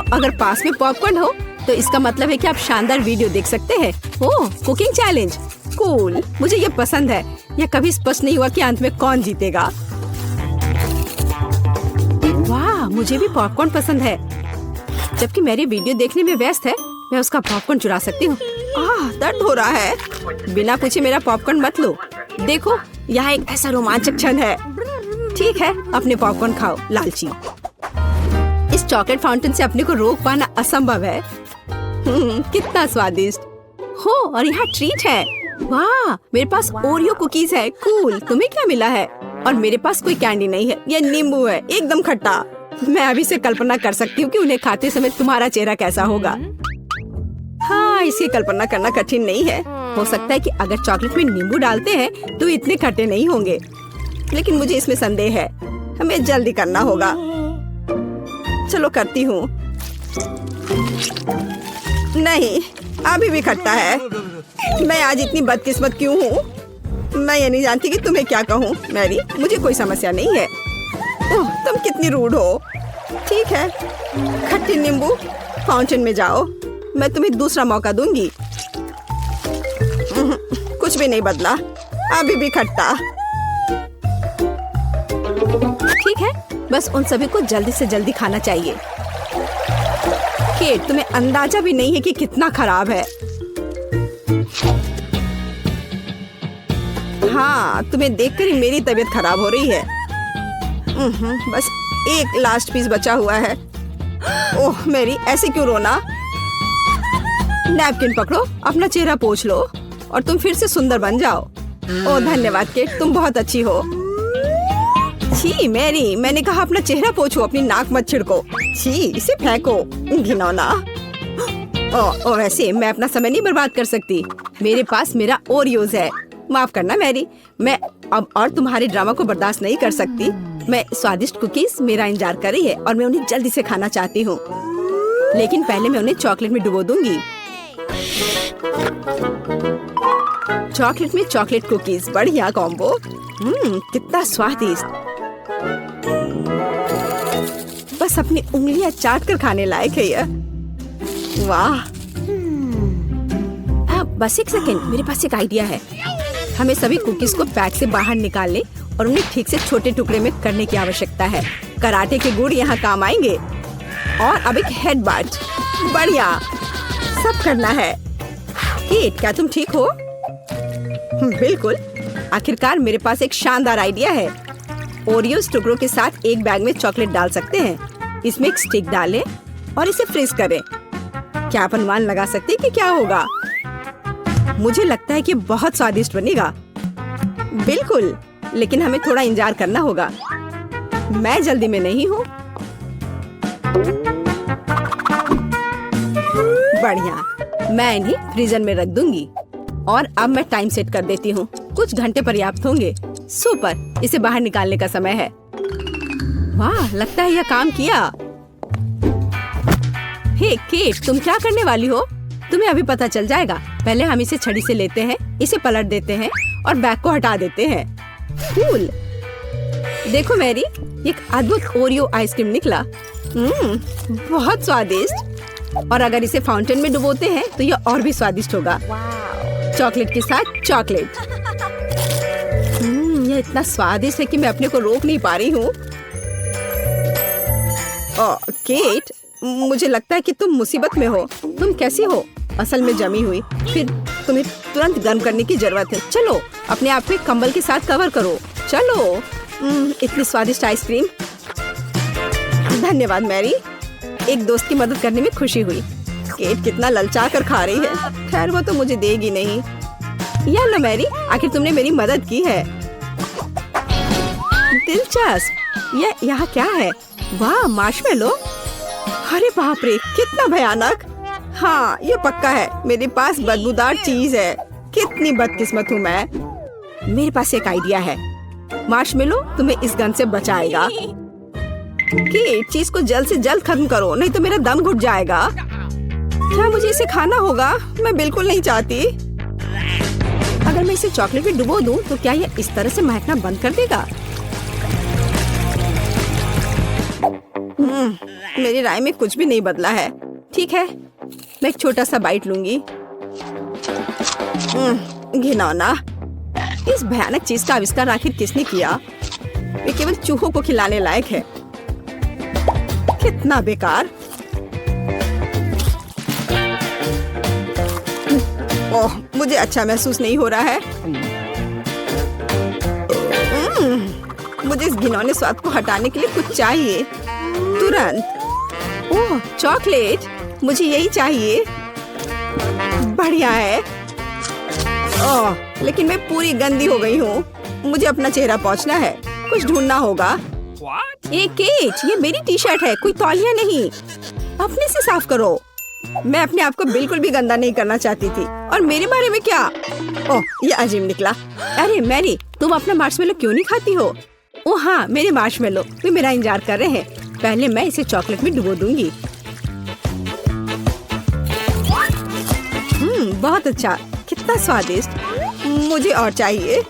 अगर पास में पॉपकॉर्न हो तो इसका मतलब है कि आप शानदार वीडियो देख सकते हैं। ओह, कुकिंग चैलेंज, कूल। मुझे ये पसंद है। यह कभी स्पष्ट नहीं हुआ कि अंत में कौन जीतेगा। वाह, मुझे भी पॉपकॉर्न पसंद है। जबकि मेरी वीडियो देखने में व्यस्त है, मैं उसका पॉपकॉर्न चुरा सकती हूँ। दर्द हो रहा है। बिना पूछे मेरा पॉपकॉर्न मत लो। देखो, यहाँ एक ऐसा रोमांचक क्षण है। ठीक है, अपने पॉपकॉर्न खाओ लालची। इस चॉकलेट फाउंटेन से अपने को रोक पाना असंभव है। कितना स्वादिष्ट हो। और यहाँ ट्रीट है। वाह, मेरे पास ओरियो कुकीज है। कूल। तुम्हें क्या मिला है? और मेरे पास कोई कैंडी नहीं है, यह नींबू है, एकदम खट्टा। मैं अभी से कल्पना कर सकती हूँ कि उन्हें खाते समय तुम्हारा चेहरा कैसा होगा। हाँ, इसकी कल्पना करना कठिन नहीं है। हो सकता है कि अगर चॉकलेट में नींबू डालते हैं तो इतने खट्टे नहीं होंगे, लेकिन मुझे इसमें संदेह है। हमें जल्दी करना होगा। चलो करती हूँ। नहीं, अभी भी खट्टा है। मैं आज इतनी बदकिस्मत क्यों हूँ? मैं ये नहीं जानती कि तुम्हें क्या कहूँ। मैरी, मुझे कोई समस्या नहीं है। ओह, तुम कितनी रूड हो। ठीक है, खट्टी नींबू फाउंटेन में जाओ। मैं तुम्हें दूसरा मौका दूंगी। कुछ भी नहीं बदला, अभी भी खट्टा। ठीक है, बस उन सभी को जल्दी से जल्दी खाना चाहिए। केट, तुम्हें अंदाजा भी नहीं है कि कितना खराब है। हाँ, तुम्हें देखकर ही मेरी तबीयत खराब हो रही है। बस एक लास्ट पीस बचा हुआ है। ओह मेरी, ऐसे क्यों रोना? नैपकिन पकड़ो, अपना चेहरा पोंछ लो और तुम फिर से सुंदर बन जाओ। ओह धन्यवाद केट, तुम बहुत अच्छी हो। छी मैरी, मैंने कहा अपना चेहरा पोंछो, अपनी नाक मत छिड़को। छी, इसे फेंको, घिनौना। ओ वैसे मैं अपना समय नहीं बर्बाद कर सकती। मेरे पास मेरा ओरियोज है। माफ करना मैरी, मैं अब और तुम्हारे ड्रामा को बर्दाश्त नहीं कर सकती। मैं स्वादिष्ट कुकीज मेरा इंतजार कर रही है और मैं उन्हें जल्दी से खाना चाहती हूँ, लेकिन पहले मैं उन्हें चॉकलेट में डुबो दूंगी। चॉकलेट में चॉकलेट कुकीज, बढ़िया कॉम्बो। कितना स्वादिष्ट। बस अपनी उंगलियां चाट कर खाने लायक है यह। वाह। बस एक सेकेंड, मेरे पास एक आइडिया है। हमें सभी कुकीज को पैक से बाहर निकालने और उन्हें ठीक से छोटे टुकड़े में करने की आवश्यकता है। कराटे के गुण यहाँ काम आएंगे। और अब एक हेडबट, बढ़िया, सब करना है। केट, क्या तुम ठीक हो? बिल्कुल। आखिरकार मेरे पास एक शानदार आइडिया है। ओरियोस टुकड़ों के साथ एक बैग में चॉकलेट डाल सकते हैं। इसमें एक स्टिक डालें और इसे फ्रीज करें। क्या आप अनुमान लगा सकते हैं कि क्या होगा? मुझे लगता है कि बहुत स्वादिष्ट बनेगा। बिल्कुल, लेकिन हमें थोड़ा इंतजार करना होगा। मैं जल्दी में नहीं हूँ। बढ़िया, मैं इन्हें फ्रीजर में रख दूंगी और अब मैं टाइम सेट कर देती हूँ। कुछ घंटे पर्याप्त होंगे। सुपर, इसे बाहर निकालने का समय है। वाह, लगता है यह काम किया। हे केट, तुम क्या करने वाली हो? तुम्हें अभी पता चल जाएगा। पहले हम इसे छड़ी से लेते हैं, इसे पलट देते हैं और बैग को हटा देते हैं। कूल। देखो मैरी, एक अद्भुत ओरियो आइसक्रीम निकला। बहुत स्वादिष्ट। और अगर इसे फाउंटेन में डुबोते हैं तो यह और भी स्वादिष्ट होगा। चॉकलेट के साथ चॉकलेट। यह इतना स्वादिष्ट है कि मैं अपने को रोक नहीं पा रही हूँ। केट, मुझे लगता है कि तुम मुसीबत में हो। तुम कैसी हो? असल में जमी हुई, फिर तुम्हें तुरंत गर्म करने की जरूरत है। चलो अपने आप को कंबल के साथ कवर करो। चलो। इतनी स्वादिष्ट आइसक्रीम। धन्यवाद मैरी, एक दोस्त की मदद करने में खुशी हुई। केट कितना ललचा कर खा रही है। खैर वो तो मुझे देगी नहीं। या लो मैरी, आखिर तुमने मेरी मदद की है। दिलचस्प। यह यहाँ क्या है? वाह, मार्शमेलो। अरे बाप रे, कितना भयानक। हाँ, ये पक्का है, मेरे पास बदबूदार चीज है। कितनी बदकिस्मत हूँ मैं। मेरे पास एक आइडिया है। मार्शमेलो तुम्हें इस गन से बचाएगा। कि चीज को जल्द से जल्द खत्म करो, नहीं तो मेरा दम घुट जाएगा। क्या मुझे इसे खाना होगा? मैं बिल्कुल नहीं चाहती। अगर मैं इसे चॉकलेट में डुबो दूं, तो क्या यह इस तरह से महकना बंद कर देगा? मेरी राय में कुछ भी नहीं बदला है। ठीक है, मैं एक छोटा सा बाइट लूंगी। घिनौना। इस भयानक चीज का आविष्कार आखिर किसने किया? ये केवल चूहों को खिलाने लायक है। कितना बेकार। ओह, मुझे अच्छा महसूस नहीं हो रहा है। मुझे इस घिनौने स्वाद को हटाने के लिए कुछ चाहिए तुरंत। ओह, चॉकलेट, मुझे यही चाहिए। बढ़िया है। ओह, लेकिन मैं पूरी गंदी हो गई हूँ। मुझे अपना चेहरा पोंछना है। कुछ ढूंढना होगा। ये केट, ये मेरी टी शर्ट है, कोई तौलिया नहीं। अपने से साफ करो। मैं अपने आप को बिल्कुल भी गंदा नहीं करना चाहती थी। और मेरे बारे में क्या? ओह, ये अजीब निकला। अरे मैरी, तुम अपना मार्शमेलो क्यों नहीं खाती हो? ओह हाँ, मेरे मार्शमेलो वे मेरा इंतजार कर रहे हैं। पहले मैं इसे चॉकलेट में डुबो दूंगी। बहुत अच्छा, कितना स्वादिष्ट। मुझे और चाहिए।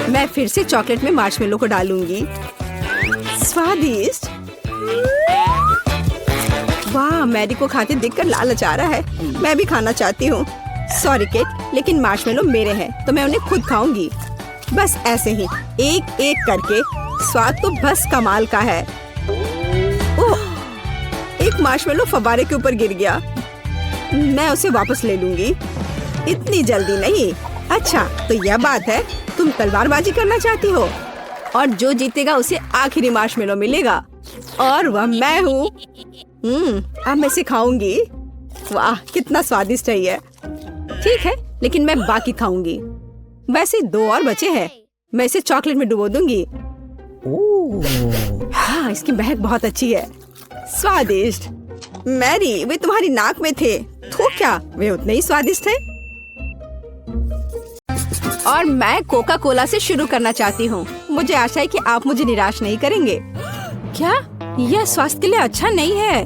मैं फिर से चॉकलेट में मार्शमेलो को डालूंगी। स्वादिष्ट। वाह, मैरी को खाते देखकर लालच आ रहा है। मैं भी खाना चाहती हूँ। सॉरी केट, लेकिन मार्शमेलो मेरे हैं, तो मैं उन्हें खुद खाऊंगी। बस ऐसे ही, एक एक करके। स्वाद तो बस कमाल का है। ओह, एक मार्शमेलो फव्वारे के ऊपर गिर गया। मैं उसे वापस ले लूंगी। इतनी जल्दी नहीं। अच्छा, तो यह बात है, तुम तलवारबाजी करना चाहती हो, और जो जीतेगा उसे आखिरी मार्शमेलो मिलेगा, और वह मैं हूँ। अब मैं इसे खाऊंगी। वाह, कितना स्वादिष्ट है ये। ठीक है, लेकिन मैं बाकी खाऊंगी। वैसे 2 और बचे हैं। मैं इसे चॉकलेट में डुबो दूंगी। हाँ, इसकी महक बहुत अच्छी है। स्वादिष्ट। मैरी, वे तुम्हारी नाक में थे। तो क्या वे उतने ही स्वादिष्ट थे? और मैं कोका कोला से शुरू करना चाहती हूँ। मुझे आशा है कि आप मुझे निराश नहीं करेंगे। क्या यह स्वास्थ्य के लिए अच्छा नहीं है?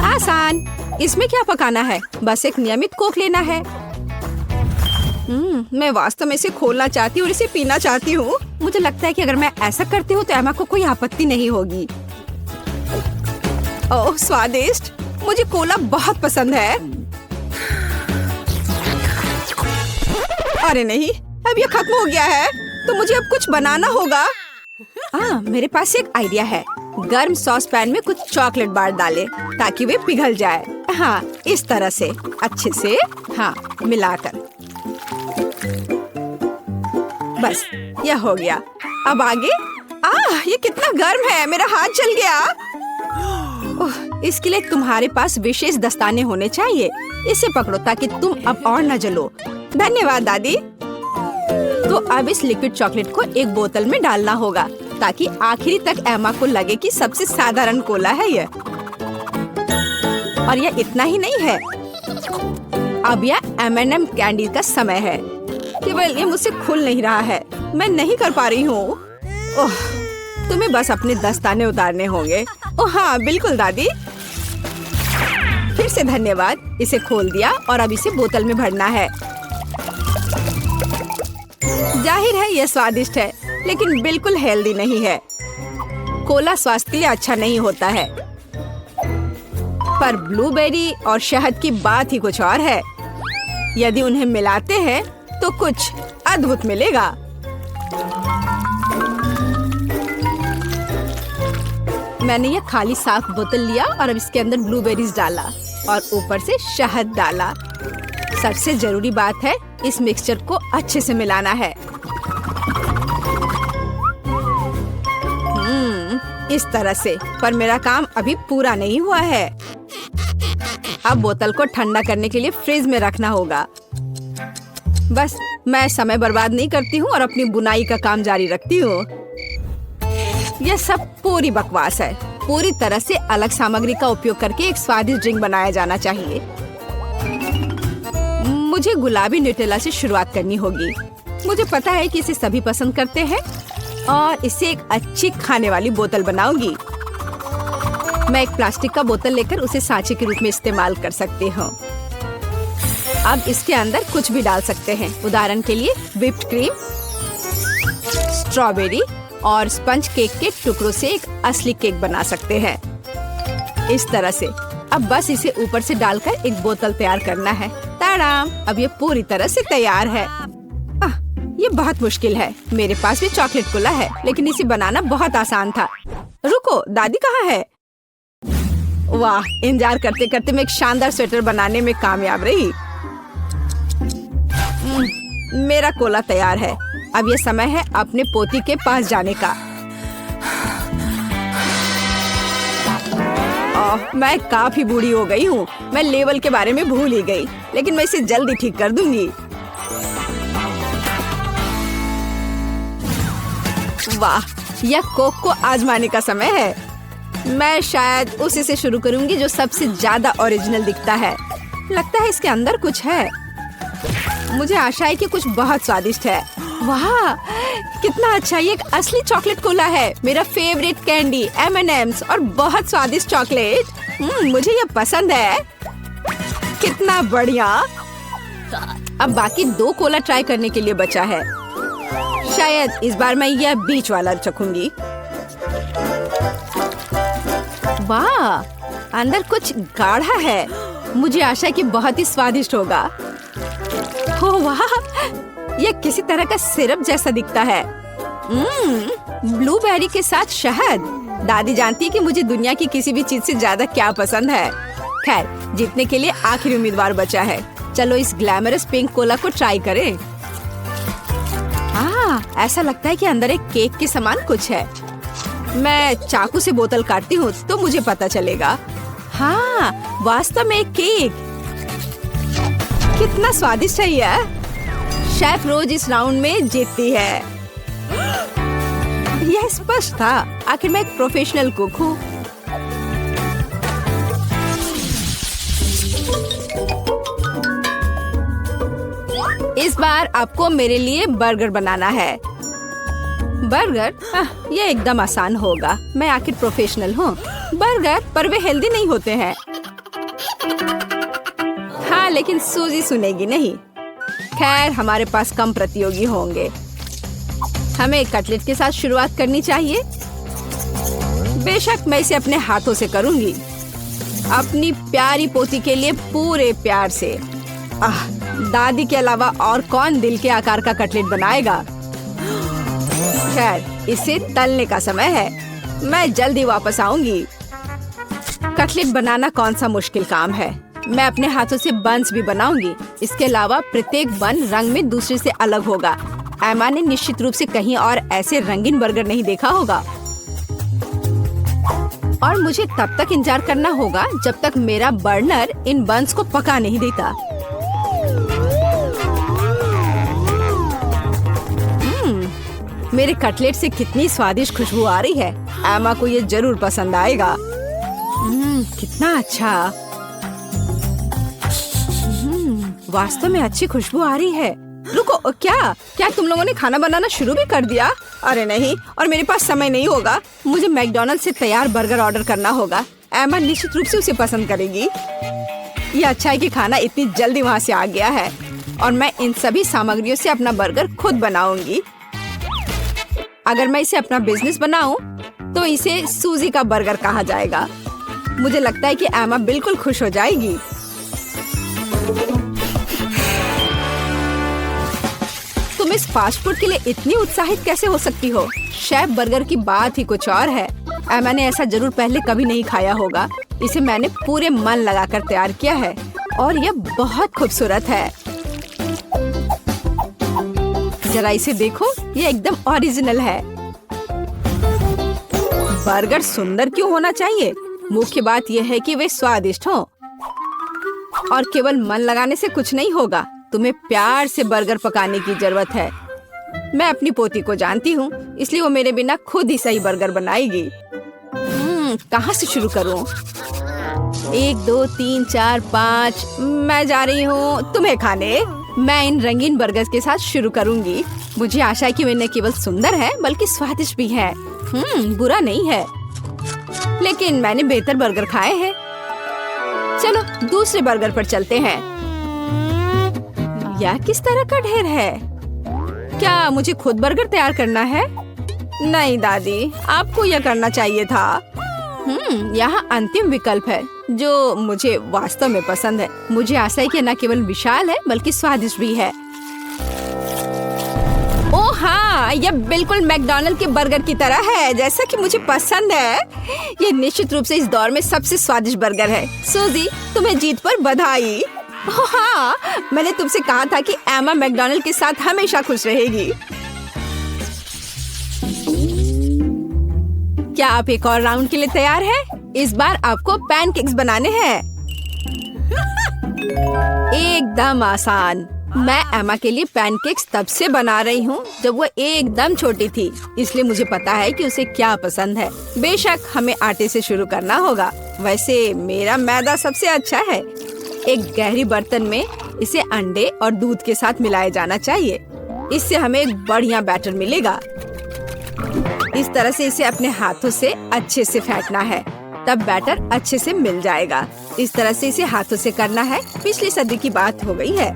आसान। इसमें क्या पकाना है? बस एक नियमित कोक लेना है। मैं वास्तव में इसे खोलना चाहती हूँ और इसे पीना चाहती हूँ। मुझे लगता है कि अगर मैं ऐसा करती हूँ तो एमा को कोई आपत्ति नहीं होगी। ओह, स्वादिष्ट। मुझे कोला बहुत पसंद है। अरे नहीं, अब ये खत्म हो गया है, तो मुझे अब कुछ बनाना होगा। मेरे पास एक आइडिया है। गर्म सॉस पैन में कुछ चॉकलेट बार डालें ताकि वे पिघल जाए। हाँ, इस तरह से अच्छे से, हाँ, मिलाकर। बस, यह हो गया। अब आगे। ये कितना गर्म है, मेरा हाथ जल गया। इसके लिए तुम्हारे पास विशेष दस्ताने होने चाहिए। इसे पकड़ो ताकि तुम अब और न जलो। धन्यवाद दादी। तो अब इस लिक्विड चॉकलेट को एक बोतल में डालना होगा ताकि आखिरी तक एमा को लगे कि सबसे साधारण कोला है यह। और यह इतना ही नहीं है। अब यह M&M कैंडी का समय है। केवल ये मुझसे खुल नहीं रहा है। मैं नहीं कर पा रही हूँ। ओह, तुम्हें बस अपने दस्ताने उतारने होंगे। ओह हाँ, बिल्कुल दादी। फिर से धन्यवाद। इसे खोल दिया और अब इसे बोतल में भरना है। जाहिर है यह स्वादिष्ट है, लेकिन बिल्कुल हेल्दी नहीं है। कोला स्वास्थ्य के लिए अच्छा नहीं होता है, पर ब्लूबेरी और शहद की बात ही कुछ और है। यदि उन्हें मिलाते हैं तो कुछ अद्भुत मिलेगा। मैंने ये खाली साफ बोतल लिया और अब इसके अंदर ब्लूबेरीज डाला और ऊपर से शहद डाला। सबसे जरूरी बात है इस मिक्सचर को अच्छे से मिलाना है। इस तरह से। पर मेरा काम अभी पूरा नहीं हुआ है। अब बोतल को ठंडा करने के लिए फ्रिज में रखना होगा। बस मैं समय बर्बाद नहीं करती हूँ और अपनी बुनाई का काम जारी रखती हूँ। यह सब पूरी बकवास है। पूरी तरह से अलग सामग्री का उपयोग करके एक स्वादिष्ट ड्रिंक बनाया जाना चाहिए। मुझे गुलाबी न्यूटेला से शुरुआत करनी होगी। मुझे पता है कि इसे सभी पसंद करते हैं और इसे एक अच्छी खाने वाली बोतल बनाऊंगी। मैं एक प्लास्टिक का बोतल लेकर उसे सांचे के रूप में इस्तेमाल कर सकती हूँ। अब इसके अंदर कुछ भी डाल सकते हैं। उदाहरण के लिए व्हिप्ड क्रीम, स्ट्रॉबेरी और स्पंज केक के टुकड़ों से एक असली केक बना सकते हैं। इस तरह से। अब बस इसे ऊपर से डालकर एक बोतल तैयार करना है। ताड़ाम! अब ये पूरी तरह से तैयार है। ये बहुत मुश्किल है। मेरे पास भी चॉकलेट कोला है, लेकिन इसे बनाना बहुत आसान था। रुको, दादी कहाँ है? वाह! इंतजार करते करते मैं एक शानदार स्वेटर बनाने में कामयाब रही। मेरा कोला तैयार है। अब ये समय है अपने पोती के पास जाने का। मैं काफी बूढ़ी हो गई हूँ। मैं लेवल के बारे में भूल ही गई, लेकिन मैं इसे जल्दी ठीक कर दूंगी। वाह! यह कोक को आजमाने का समय है। मैं शायद उसी से शुरू करूंगी जो सबसे ज्यादा ओरिजिनल दिखता है। लगता है इसके अंदर कुछ है। मुझे आशा है कि कुछ बहुत स्वादिष्ट है। वाह! कितना अच्छा! ये एक असली चॉकलेट कोला है। मेरा फेवरेट कैंडी M&M's और बहुत स्वादिष्ट चॉकलेट। मुझे ये पसंद है। कितना बढ़िया! अब बाकी 2 कोला ट्राई करने के लिए बचा है। शायद इस बार मैं यह बीच वाला चखूंगी। वाह! अंदर कुछ गाढ़ा है। मुझे आशा है कि बहुत ही स्वादिष्ट होगा। ओह वाह! यह किसी तरह का सिरप जैसा दिखता है। ब्लूबेरी के साथ शहद। दादी जानती है कि मुझे दुनिया की किसी भी चीज से ज्यादा क्या पसंद है। खैर, जीतने के लिए आखिरी उम्मीदवार बचा है। चलो इस ग्लैमरस पिंक कोला को ट्राई करें। ऐसा लगता है कि अंदर एक केक के समान कुछ है। मैं चाकू से बोतल काटती हूँ तो मुझे पता चलेगा। हाँ, वास्तव में एक केक। कितना स्वादिष्ट है यह। शेफ रोज इस राउंड में जीतती है। यह स्पष्ट था। आखिर मैं एक प्रोफेशनल कुक हूँ। इस बार आपको मेरे लिए बर्गर बनाना है। बर्गर? ये एकदम आसान होगा। मैं आखिर प्रोफेशनल हूँ। बर्गर? पर वे हेल्दी नहीं होते हैं। हाँ, लेकिन सूजी सुनेगी नहीं। खैर, हमारे पास कम प्रतियोगी होंगे। हमें कटलेट के साथ शुरुआत करनी चाहिए। बेशक मैं इसे अपने हाथों से करूंगी। अपनी प्यारी पोती के लिए पूरे प्यार से। दादी के अलावा और कौन दिल के आकार का कटलेट बनाएगा? खैर, इसे तलने का समय है। मैं जल्दी वापस आऊंगी। कटलेट बनाना कौन सा मुश्किल काम है। मैं अपने हाथों से बन्स भी बनाऊंगी। इसके अलावा प्रत्येक बन रंग में दूसरे से अलग होगा। एमा ने निश्चित रूप से कहीं और ऐसे रंगीन बर्गर नहीं देखा होगा। और मुझे तब तक इंतजार करना होगा जब तक मेरा बर्नर इन बन्स को पका नहीं देता। मेरे कटलेट से कितनी स्वादिष्ट खुशबू आ रही है। एमा को ये जरूर पसंद आएगा। कितना अच्छा। वास्तव में अच्छी खुशबू आ रही है। रुको, क्या तुम लोगों ने खाना बनाना शुरू भी कर दिया? अरे नहीं, और मेरे पास समय नहीं होगा। मुझे मैकडॉनल्ड से तैयार बर्गर ऑर्डर करना होगा। एमा निश्चित रूप से उसे पसंद करेगी। ये अच्छा है कि खाना इतनी जल्दी वहाँ से आ गया है और मैं इन सभी सामग्रियों से अपना बर्गर खुद बनाऊंगी। अगर मैं इसे अपना बिजनेस बनाऊं, तो इसे सूजी का बर्गर कहा जाएगा। मुझे लगता है कि एमा बिल्कुल खुश हो जाएगी। तुम इस फास्ट फूड के लिए इतनी उत्साहित कैसे हो सकती हो? शेफ बर्गर की बात ही कुछ और है। मैंने ऐसा जरूर पहले कभी नहीं खाया होगा। इसे मैंने पूरे मन लगाकर तैयार किया है और यह बहुत खूबसूरत है। जरा इसे देखो, यह एकदम ओरिजिनल है। बर्गर सुंदर क्यों होना चाहिए? मुख्य बात यह है कि वे स्वादिष्ट हो। और केवल मन लगाने से कुछ नहीं होगा, तुम्हें प्यार से बर्गर पकाने की जरूरत है। मैं अपनी पोती को जानती हूँ, इसलिए वो मेरे बिना खुद ही सही बर्गर बनाएगी। कहाँ से शुरू करूँ? 1 2 3 4 5 मैं जा रही हूँ तुम्हें खाने। मैं इन रंगीन बर्गर्स के साथ शुरू करूँगी। मुझे आशा है कि वे न केवल सुंदर है बल्कि स्वादिष्ट भी है। बुरा नहीं है, लेकिन मैंने बेहतर बर्गर खाए हैं। चलो दूसरे बर्गर पर चलते हैं। यह किस तरह का ढेर है? क्या मुझे खुद बर्गर तैयार करना है? नहीं दादी, आपको यह करना चाहिए था। यहाँ अंतिम विकल्प है जो मुझे वास्तव में पसंद है। मुझे आशा है कि न केवल विशाल है बल्कि स्वादिष्ट भी है। ओह हाँ, यह बिल्कुल मैकडॉनल्ड के बर्गर की तरह है, जैसा कि मुझे पसंद है। यह निश्चित रूप से इस दौर में सबसे स्वादिष्ट बर्गर है। सूजी, तुम्हें जीत पर बधाई। ओह हाँ, मैंने तुमसे कहा था कि एमा मैकडॉनल्ड के साथ हमेशा खुश रहेगी। क्या आप एक और राउंड के लिए तैयार हैं? इस बार आपको पैनकेक्स बनाने हैं। एकदम आसान। मैं एमा के लिए पैनकेक्स तब से बना रही हूँ जब वो एकदम छोटी थी, इसलिए मुझे पता है कि उसे क्या पसंद है। बेशक हमें आटे से शुरू करना होगा। वैसे मेरा मैदा सबसे अच्छा है। एक गहरी बर्तन में इसे अंडे और दूध के साथ मिलाया जाना चाहिए। इससे हमें एक बढ़िया बैटर मिलेगा। इस तरह से इसे अपने हाथों से अच्छे से फेंटना है, तब बैटर अच्छे से मिल जाएगा। इस तरह से इसे हाथों से करना है। पिछली सदी की बात हो गई है।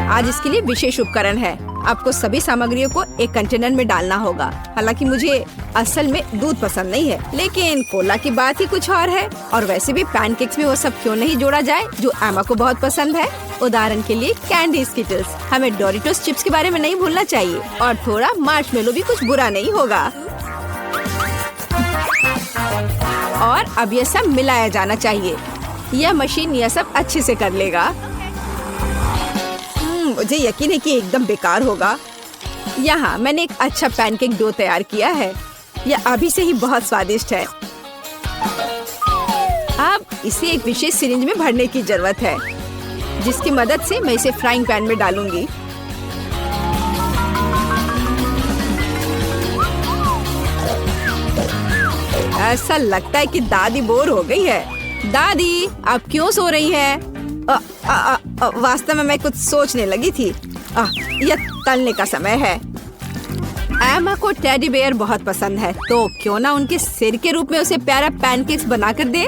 आज इसके लिए विशेष उपकरण है। आपको सभी सामग्रियों को एक कंटेनर में डालना होगा। हालांकि मुझे असल में दूध पसंद नहीं है, लेकिन कोला की बात ही कुछ और है। और वैसे भी पैनकेक्स में वो सब क्यों नहीं जोड़ा जाए जो एमा को बहुत पसंद है। उदाहरण के लिए कैंडी स्किटल्स। हमें डोरिटोस चिप्स के बारे में नहीं भूलना चाहिए, और थोड़ा मार्शमेलो भी कुछ बुरा नहीं होगा। और अब यह सब मिलाया जाना चाहिए। यह मशीन यह सब अच्छे से कर लेगा। मुझे यकीन है कि एकदम बेकार होगा। यहाँ मैंने एक अच्छा पैनकेक डो तैयार किया है। यह अभी से ही बहुत स्वादिष्ट है। अब इसे एक विशेष सिरिंज में भरने की जरूरत है, जिसकी मदद से मैं इसे फ्राइंग पैन में डालूंगी। ऐसा लगता है कि दादी बोर हो गई है। दादी, आप क्यों सो रही हैं? वास्तव में मैं कुछ सोचने लगी थी। यह तलने का समय है। एमा को टेडी बेयर बहुत पसंद है, तो क्यों ना उनके सिर के रूप में उसे प्यारा पैनकेक्स बनाकर दे।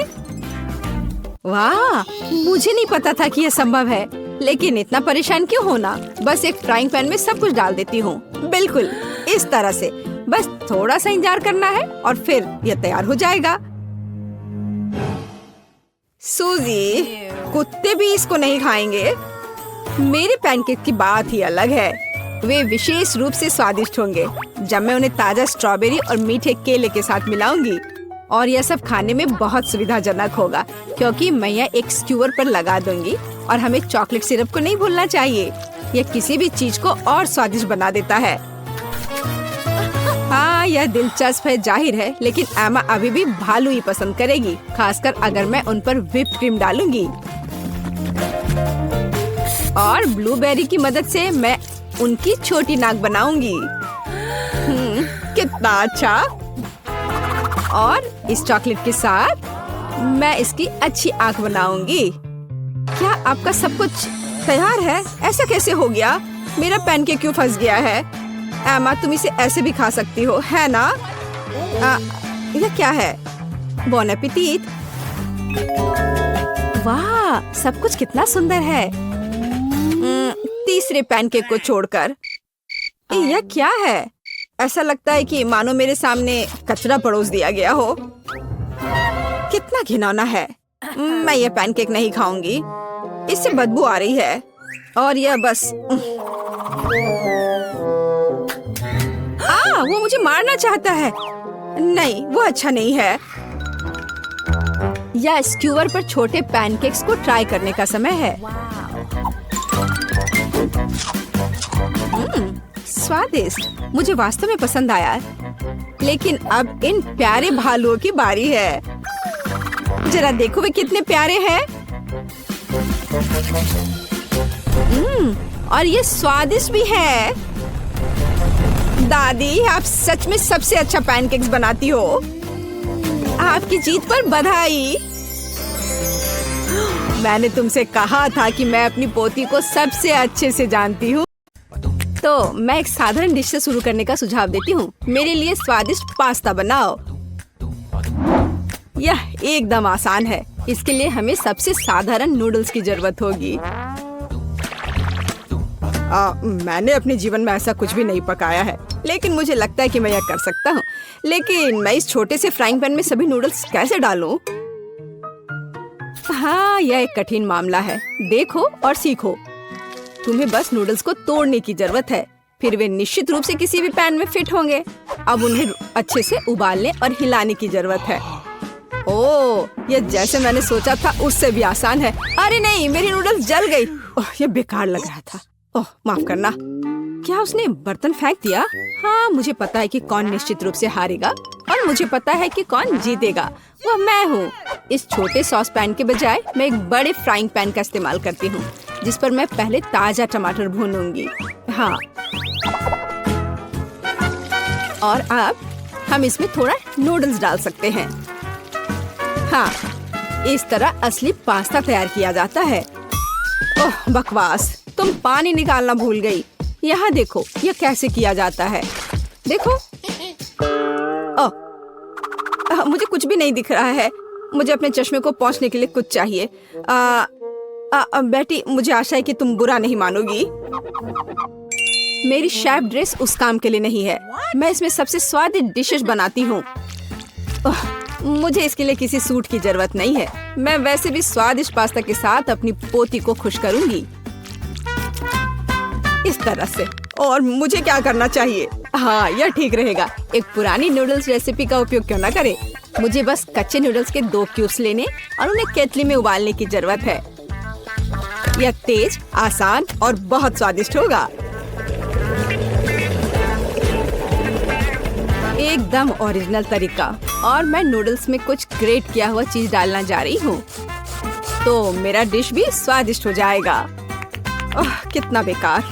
वाह, मुझे नहीं पता था कि यह संभव है, लेकिन इतना परेशान क्यों होना। बस एक फ्राइंग पैन में सब कुछ डाल देती हूँ। बिल्कुल इस तरह से। बस थोड़ा सा इंतजार करना है और फिर यह तैयार हो जाएगा। सूजी, कुत्ते भी इसको नहीं खाएंगे। मेरे पैनकेक की बात ही अलग है। वे विशेष रूप से स्वादिष्ट होंगे जब मैं उन्हें ताजा स्ट्रॉबेरी और मीठे केले के साथ मिलाऊंगी। और यह सब खाने में बहुत सुविधाजनक होगा, क्योंकि मैं यह एक स्क्यूअर पर लगा दूंगी। और हमें चॉकलेट सिरप को नहीं भूलना चाहिए। यह किसी भी चीज को और स्वादिष्ट बना देता है। हाँ, यह दिलचस्प है जाहिर है, लेकिन एमा अभी भी भालू ही पसंद करेगी, खासकर अगर मैं उन पर व्हिप क्रीम डालूंगी। और ब्लूबेरी की मदद से मैं उनकी छोटी नाक बनाऊंगी। कितना अच्छा। और इस चॉकलेट के साथ मैं इसकी अच्छी आंख बनाऊंगी। क्या आपका सब कुछ तैयार है? ऐसा कैसे हो गया? मेरा पैनकेक क्यों फंस गया है? एमा, तुम इसे ऐसे भी खा सकती हो, है ना? यह क्या है? बॉन एपेटिट। वाह, सब कुछ कितना सुंदर है। तीसरे पैनकेक को छोड़कर। यह क्या है? ऐसा लगता है कि मानो मेरे सामने कचरा परोस दिया गया हो। कितना घिनौना है। मैं यह पैनकेक नहीं खाऊंगी। इससे बदबू आ रही है। और यह बस वो मुझे मारना चाहता है। नहीं, वो अच्छा नहीं है। या स्क्यूअर पर छोटे पैनकेक्स को ट्राई करने का समय है। स्वादिष्ट, मुझे वास्तव में पसंद आया। लेकिन अब इन प्यारे भालुओं की बारी है। जरा देखो वे कितने प्यारे हैं। और ये स्वादिष्ट भी है। दादी, आप सच में सबसे अच्छा पैनकेक्स बनाती हो। आपकी जीत पर बधाई। मैंने तुमसे कहा था कि मैं अपनी पोती को सबसे अच्छे से जानती हूँ। तो मैं एक साधारण डिश से शुरू करने का सुझाव देती हूँ। मेरे लिए स्वादिष्ट पास्ता बनाओ। यह एकदम आसान है। इसके लिए हमें सबसे साधारण नूडल्स की जरूरत होगी। मैंने अपने जीवन में ऐसा कुछ भी नहीं पकाया है, लेकिन मुझे लगता है कि मैं यह कर सकता हूँ। लेकिन मैं इस छोटे से फ्राइंग पैन में सभी नूडल्स कैसे डालूं? हाँ, यह एक कठिन मामला है। देखो और सीखो। तुम्हें बस नूडल्स को तोड़ने की जरूरत है, फिर वे निश्चित रूप से किसी भी पैन में फिट होंगे। अब उन्हें अच्छे से उबालने और हिलाने की जरूरत है। ओह, यह जैसे मैंने सोचा था उससे भी आसान है। अरे नहीं, मेरी नूडल्स जल गई। ओह, यह बेकार लग रहा था। ओह, माफ करना। क्या उसने बर्तन फेंक दिया? हाँ, मुझे पता है कि कौन निश्चित रूप से हारेगा और मुझे पता है कि कौन जीतेगा। वह मैं हूँ। इस छोटे सॉस पैन के बजाय मैं एक बड़े फ्राइंग पैन का इस्तेमाल करती हूँ, जिस पर मैं पहले ताजा टमाटर भूनूंगी। हाँ, और अब हम इसमें थोड़ा नूडल्स डाल सकते हैं। हाँ, इस तरह असली पास्ता तैयार किया जाता है। ओह बकवास, तुम पानी निकालना भूल गई। यहाँ देखो, यह कैसे किया जाता है। देखो। ओह, मुझे कुछ भी नहीं दिख रहा है। मुझे अपने चश्मे को पोंछने के लिए कुछ चाहिए। बेटी, मुझे आशा है कि तुम बुरा नहीं मानोगी। मेरी शेफ ड्रेस उस काम के लिए नहीं है। मैं इसमें सबसे स्वादिष्ट डिशेस बनाती हूँ। मुझे इसके लिए किसी सूट की जरूरत नहीं है। मैं वैसे भी स्वादिष्ट पास्ता के साथ अपनी पोती को खुश करूंगी इस तरह से। और मुझे क्या करना चाहिए? हाँ, यह ठीक रहेगा। एक पुरानी नूडल्स रेसिपी का उपयोग क्यों न करें। मुझे बस कच्चे नूडल्स के 2 क्यूब्स लेने और उन्हें केतली में उबालने की जरूरत है। यह तेज, आसान और बहुत स्वादिष्ट होगा। एकदम ओरिजिनल तरीका। और मैं नूडल्स में कुछ ग्रेट किया हुआ चीज डालना जा रही हूँ, तो मेरा डिश भी स्वादिष्ट हो जाएगा। ओह, कितना बेकार।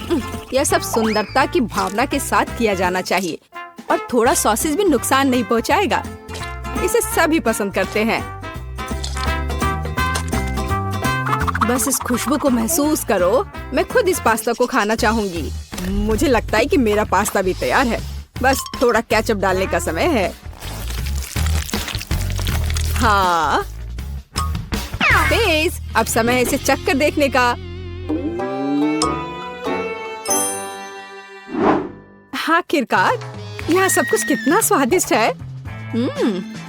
यह सब सुंदरता की भावना के साथ किया जाना चाहिए और थोड़ा सॉसेज भी नुकसान नहीं पहुँचाएगा। इसे सभी पसंद करते हैं। बस इस खुशबू को महसूस करो। मैं खुद इस पास्ता को खाना चाहूंगी। मुझे लगता है कि मेरा पास्ता भी तैयार है। बस थोड़ा केचप डालने का समय है। हाँ, तेज। अब समय है इसे चख कर देखने का। आखिरकार, यहाँ सब कुछ कितना स्वादिष्ट है।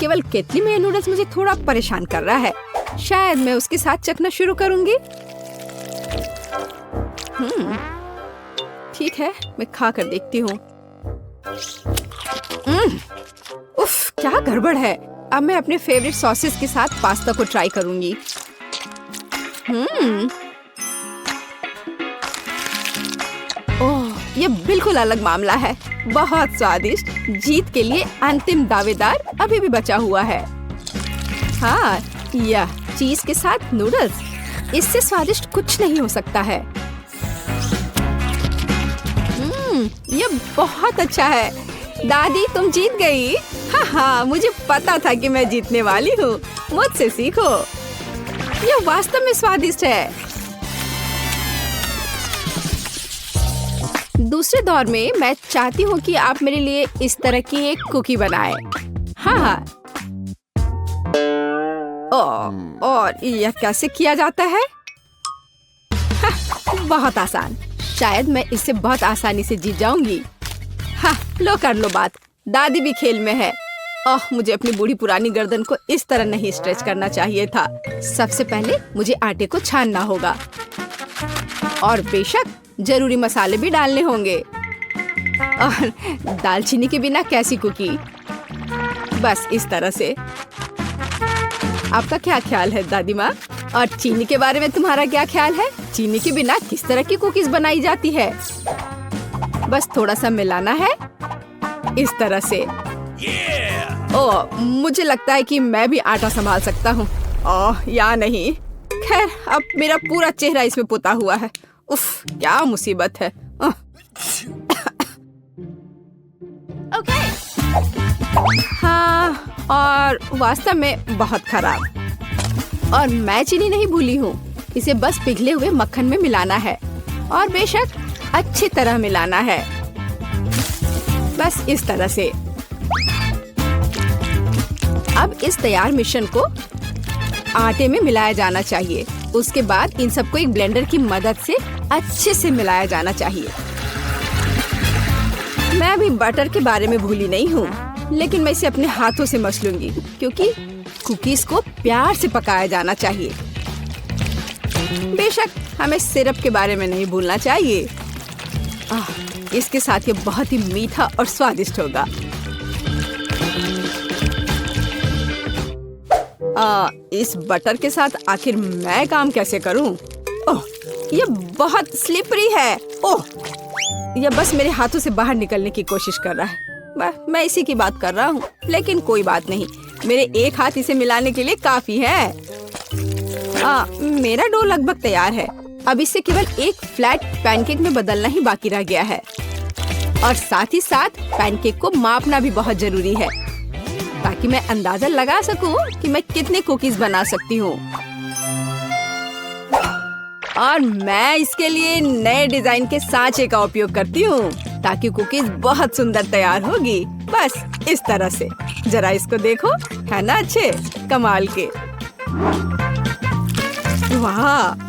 केवल केतली में ये नूडल्स मुझे थोड़ा परेशान कर रहा है। शायद मैं उसके साथ चखना शुरू करूंगी। ठीक है, मैं खा कर देखती हूँ। उफ, क्या गड़बड़ है। अब मैं अपने फेवरेट सॉसेस के साथ पास्ता को ट्राई करूंगी। ओह, ये बिल्कुल अलग मामला है। बहुत स्वादिष्ट। जीत के लिए अंतिम दावेदार अभी भी बचा हुआ है। हाँ, यह चीज के साथ नूडल्स, इससे स्वादिष्ट कुछ नहीं हो सकता है। यह बहुत अच्छा है। दादी, तुम जीत गई। हाँ, मुझे पता था कि मैं जीतने वाली हूँ। मुझसे सीखो। यह वास्तव में स्वादिष्ट है। दूसरे दौर में मैं चाहती हूँ कि आप मेरे लिए इस तरह की एक कुकी बनाएं। हाँ। और यह कैसे किया जाता है? बहुत आसान। शायद मैं इससे बहुत आसानी से जीत जाऊंगी। हाँ, लो कर लो बात। दादी भी खेल में है। ओह, मुझे अपनी बूढ़ी पुरानी गर्दन को इस तरह नहीं स्ट्रेच करना चाहिए था। सबसे पहले मुझे आटे को छानना होगा और बेशक जरूरी मसाले भी डालने होंगे। और दालचीनी के बिना कैसी कुकी? बस इस तरह से। आपका क्या ख्याल है दादी माँ? और चीनी के बारे में तुम्हारा क्या ख्याल है? चीनी के बिना किस तरह की कुकीज बनाई जाती है? बस थोड़ा सा मिलाना है इस तरह से। ओह, मुझे लगता है कि मैं भी आटा संभाल सकता हूँ। ओह, या नहीं। खैर, अब मेरा पूरा चेहरा इसमें पुता हुआ है। उफ, क्या मुसीबत है। Okay. हाँ, और वास्तव में बहुत खराब। और मैं चीनी नहीं भूली हूँ। इसे बस पिघले हुए मक्खन में मिलाना है और बेशक अच्छी तरह मिलाना है। बस इस तरह से। अब इस तैयार मिश्रण को आटे में मिलाया जाना चाहिए। उसके बाद इन सबको एक ब्लेंडर की मदद से अच्छे से मिलाया जाना चाहिए। मैं अभी बटर के बारे में भूली नहीं हूँ, लेकिन मैं इसे अपने हाथों से मस लूंगी क्योंकि कुकीज को प्यार से पकाया जाना चाहिए। बेशक हमें सिरप के बारे में नहीं भूलना चाहिए। इसके साथ ये बहुत ही मीठा और स्वादिष्ट होगा। इस बटर के साथ आखिर मैं काम कैसे करूं? ओह, ये बहुत स्लिपरी है। ओह, ये बस मेरे हाथों से बाहर निकलने की कोशिश कर रहा है। मैं इसी की बात कर रहा हूँ, लेकिन कोई बात नहीं। मेरे एक हाथ इसे मिलाने के लिए काफी है। मेरा डो लगभग तैयार है। अब इसे केवल एक फ्लैट पैनकेक में बदलना ही बाकी रह गया है। और साथ ही साथ पैनकेक को मापना भी बहुत जरूरी है ताकि मैं अंदाजा लगा सकूं कि मैं कितने कुकीज बना सकती हूँ। और मैं इसके लिए नए डिजाइन के सांचे का उपयोग करती हूँ ताकि कुकीज बहुत सुंदर तैयार होगी। बस इस तरह से। जरा इसको देखो, है ना अच्छे कमाल के? वाह!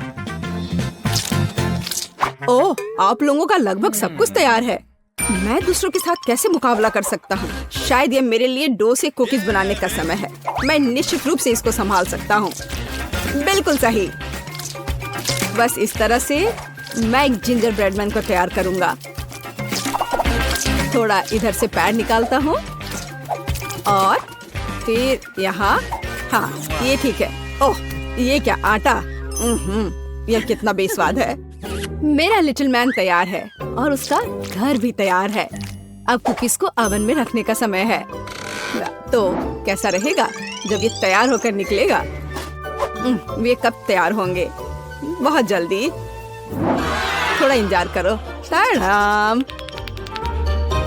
ओह, आप लोगों का लगभग सब कुछ तैयार है। मैं दूसरों के साथ कैसे मुकाबला कर सकता हूँ? शायद ये मेरे लिए डो से कुकीज बनाने का समय है। मैं निश्चित रूप से इसको संभाल सकता हूँ। बिल्कुल सही। बस इस तरह से मैं एक जिंजर ब्रेड मैन को तैयार करूँगा। थोड़ा इधर से पैर निकालता हूँ और फिर यहाँ। हाँ, ये ठीक है। ओह, ये क्या आटा? यह कितना बेस्वाद है। मेरा लिटिल मैन तैयार है और उसका घर भी तैयार है। अब कुकीज को ओवन में रखने का समय है। तो कैसा रहेगा जब ये तैयार होकर निकलेगा? ये कब तैयार होंगे? बहुत जल्दी। थोड़ा इंतजार करो। टाडाम!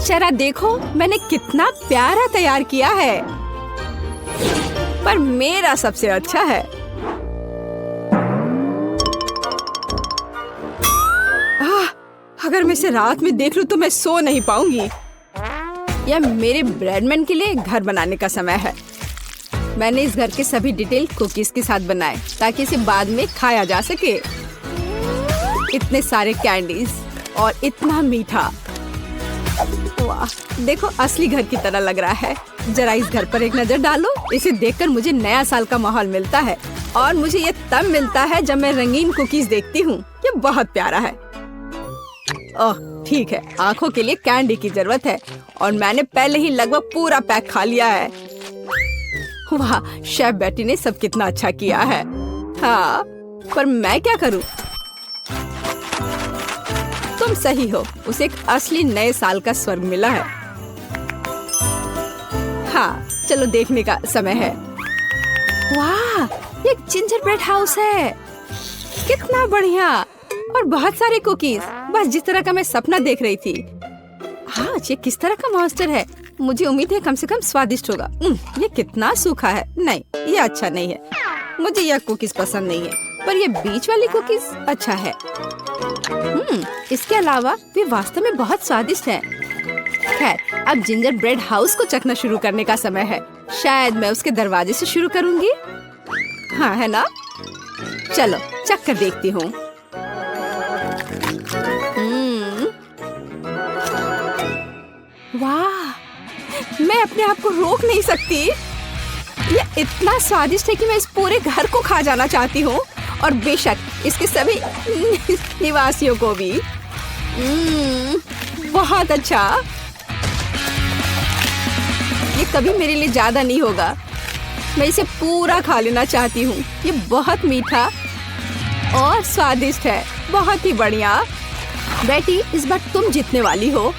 जरा देखो, मैंने कितना प्यारा तैयार किया है। पर मेरा सबसे अच्छा है। अगर मैं इसे रात में देख लूं तो मैं सो नहीं पाऊंगी। यह मेरे ब्रेडमैन के लिए घर बनाने का समय है। मैंने इस घर के सभी डिटेल कुकीज के साथ बनाए ताकि इसे बाद में खाया जा सके। इतने सारे कैंडीज और इतना मीठा। वाह, देखो असली घर की तरह लग रहा है। जरा इस घर पर एक नजर डालो। इसे देखकर मुझे नया साल का माहौल मिलता है और मुझे ये तब मिलता है जब मैं रंगीन कुकीज देखती हूँ। ये बहुत प्यारा है। ओह, ठीक है, आंखों के लिए कैंडी की जरूरत है और मैंने पहले ही लगभग पूरा पैक खा लिया है। वाह, शेफ बेटी ने सब कितना अच्छा किया है। हाँ, पर मैं क्या करूं? तुम सही हो, उसे एक असली नए साल का स्वर्ग मिला है। हाँ, चलो देखने का समय है। वाह, ये जिंजर ब्रेड हाउस है। कितना बढ़िया और बहुत सारे कुकीज, बस जिस तरह का मैं सपना देख रही थी। हाँ, ये किस तरह का मॉन्स्टर है? मुझे उम्मीद है कम से कम स्वादिष्ट होगा। ये कितना सूखा है। नहीं, ये अच्छा नहीं है। मुझे यह कुकीज पसंद नहीं है, पर ये बीच वाली कुकीज अच्छा है। इसके अलावा वे वास्तव में बहुत स्वादिष्ट हैं। खैर, अब जिंजर ब्रेड हाउस को चखना शुरू करने का समय है। शायद मैं उसके दरवाजे से शुरू करूंगी। हाँ, है ना? चलो चख कर देखती हूँ। वाह, मैं अपने आप को रोक नहीं सकती। ये इतना स्वादिष्ट है कि मैं इस पूरे घर को खा जाना चाहती हूँ और बेशक इसके सभी निवासियों को भी। बहुत अच्छा। ये कभी मेरे लिए ज्यादा नहीं होगा। मैं इसे पूरा खा लेना चाहती हूँ। ये बहुत मीठा और स्वादिष्ट है, बहुत ही बढ़िया। बेटी, इस बार तुम जीतने वाली हो।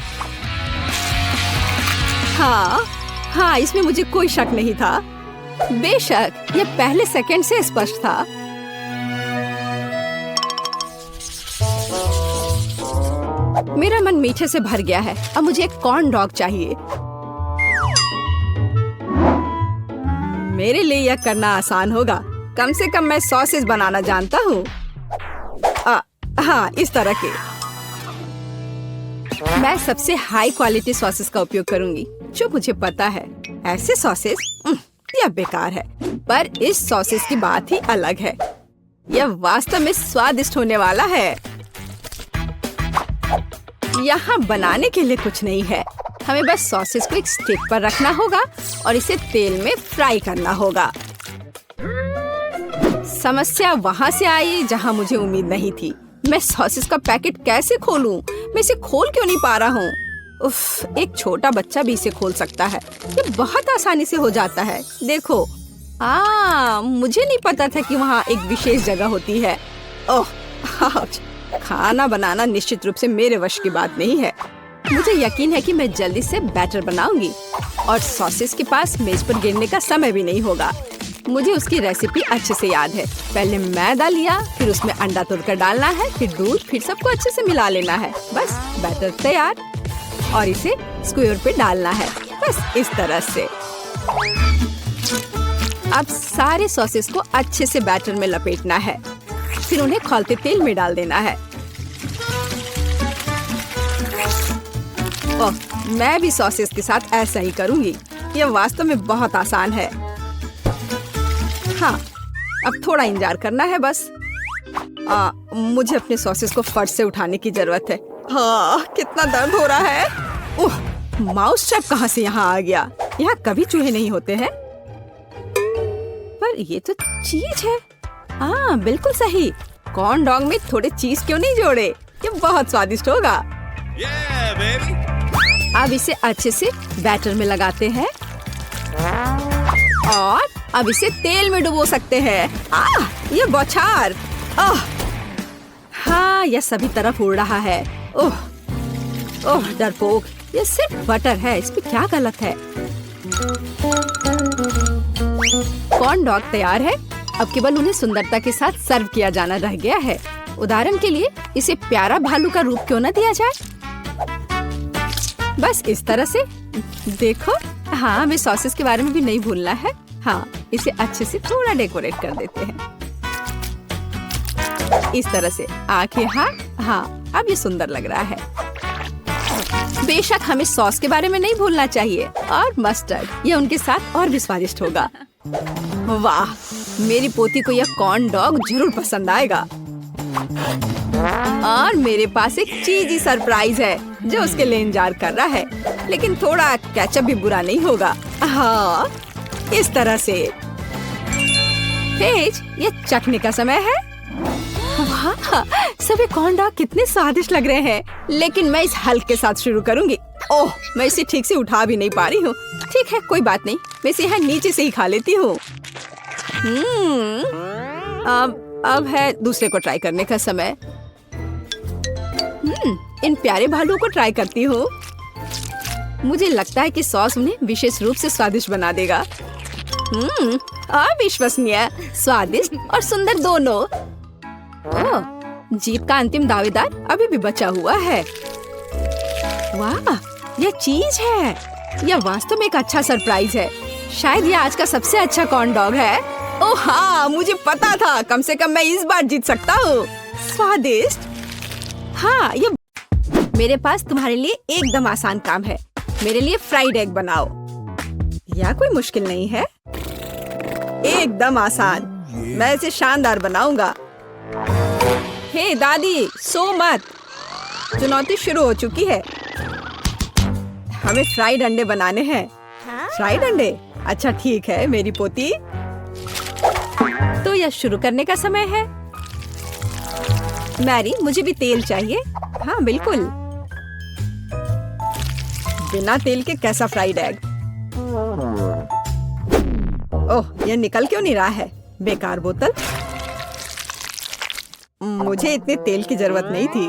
हाँ, इसमें मुझे कोई शक नहीं था। बेशक, ये पहले सेकंड से स्पष्ट था। मेरा मन मीठे से भर गया है। अब मुझे एक कॉर्न डॉग चाहिए। मेरे लिए यह करना आसान होगा। कम से कम मैं सॉसेज बनाना जानता हूँ। हाँ, इस तरह के। मैं सबसे हाई क्वालिटी सॉसेस का उपयोग करूंगी जो मुझे पता है। ऐसे सॉसेस यह बेकार है, पर इस सॉसेस की बात ही अलग है। यह वास्तव में स्वादिष्ट होने वाला है। यहाँ बनाने के लिए कुछ नहीं है। हमें बस सॉसेस को एक स्टिक पर रखना होगा और इसे तेल में फ्राई करना होगा। समस्या वहाँ से आई जहाँ मुझे उम्मीद नहीं थी। मैं सॉसेस का पैकेट कैसे खोलूं? मैं इसे खोल क्यों नहीं पा रहा हूँ? उफ, एक छोटा बच्चा भी इसे खोल सकता है। ये बहुत आसानी से हो जाता है। देखो, मुझे नहीं पता था कि वहाँ एक विशेष जगह होती है। ओह, खाना बनाना निश्चित रूप से मेरे वश की बात नहीं है। मुझे यकीन है कि मैं जल्दी से बैटर बनाऊंगी और सॉसेस के पास मेज पर गिरने का समय भी नहीं होगा। मुझे उसकी रेसिपी अच्छे से याद है। पहले मैदा लिया, फिर उसमें अंडा तोड़कर डालना है, फिर दूध, फिर सबको अच्छे से मिला लेना है। बस बैटर तैयार और इसे स्क्वायर पे डालना है। बस इस तरह से। अब सारे सॉसेस को अच्छे से बैटर में लपेटना है, फिर उन्हें खौलते तेल में डाल देना है। ओह, मैं भी सॉसेस के साथ ऐसा ही करूंगी। यह वास्तव में बहुत आसान है। हाँ, अब थोड़ा इंतजार करना है बस। मुझे अपने सॉसेस को फर्श से उठाने की जरूरत है। कितना दर्द हो रहा है। ओह, माउस ट्रैप कहाँ से यहाँ आ गया? यहाँ कभी चूहे नहीं होते हैं। पर ये तो चीज है। बिल्कुल सही। कॉर्न डॉग में थोड़े चीज क्यों नहीं जोड़े? ये बहुत स्वादिष्ट होगा। अब इसे अच्छे से बैटर में लगाते हैं और अब इसे तेल में डुबो सकते हैं। ये बौछार। हाँ, यह सभी तरफ उड़ रहा है। ओह, डरपोक। ये सिर्फ बटर है, इसमें क्या गलत है? कॉर्न डॉग तैयार है। अब केवल उन्हें सुंदरता के साथ सर्व किया जाना रह गया है। उदाहरण के लिए इसे प्यारा भालू का रूप क्यों न दिया जाए? बस इस तरह से। देखो, हमें सॉसेस के बारे में भी नहीं भूलना है। इसे अच्छे से थोड़ा डेकोरेट कर देते हैं। इस तरह से आंखें। अब ये सुंदर लग रहा है। बेशक हमें सॉस के बारे में नहीं भूलना चाहिए और मस्टर्ड, ये उनके साथ और भी स्वादिष्ट होगा। वाह, मेरी पोती को यह कॉर्न डॉग जरूर पसंद आएगा। और मेरे पास एक चीजी सरप्राइज है जो उसके लिए इंतजार कर रहा है, लेकिन थोड़ा केचप भी बुरा नहीं होगा। इस तरह से। पेज, ये चखने का समय है। वाह, सभी कॉर्न डॉग कितने स्वादिष्ट लग रहे हैं। लेकिन मैं इस हल्क के साथ शुरू करूंगी। ओह, मैं इसे ठीक से उठा भी नहीं पा रही हूँ। ठीक है, कोई बात नहीं, मैं इसे यहाँ नीचे से ही खा लेती हूँ। अब है दूसरे को ट्राई करने का समय। इन प्यारे भालुओं को ट्राई करती हूँ। मुझे लगता है कि सॉस उन्हें विशेष रूप से स्वादिष्ट बना देगा। अविश्वसनीय, स्वादिष्ट और सुंदर दोनों। जीत का अंतिम दावेदार अभी भी बचा हुआ है। वाह, यह चीज है। यह वास्तव में एक अच्छा सरप्राइज है। शायद यह आज का सबसे अच्छा कॉर्न डॉग है। ओह हाँ, मुझे पता था। कम से कम मैं इस बार जीत सकता हूँ। स्वादिष्ट। ये मेरे पास तुम्हारे लिए एकदम आसान काम है। मेरे लिए फ्राइड एग बनाओ। यह कोई मुश्किल नहीं है, एकदम आसान। मैं इसे शानदार बनाऊंगा। हे दादी, सो मत। चुनौती शुरू हो चुकी है। हमें फ्राइड अंडे बनाने हैं। फ्राइड अंडे? अच्छा ठीक है मेरी पोती। तो यह शुरू करने का समय है। मैरी, मुझे भी तेल चाहिए। हाँ बिल्कुल। बिना तेल के कैसा फ्राइड एग? ओह, यह निकल क्यों नहीं रहा है? बेकार बोतल। मुझे इतने तेल की जरूरत नहीं थी।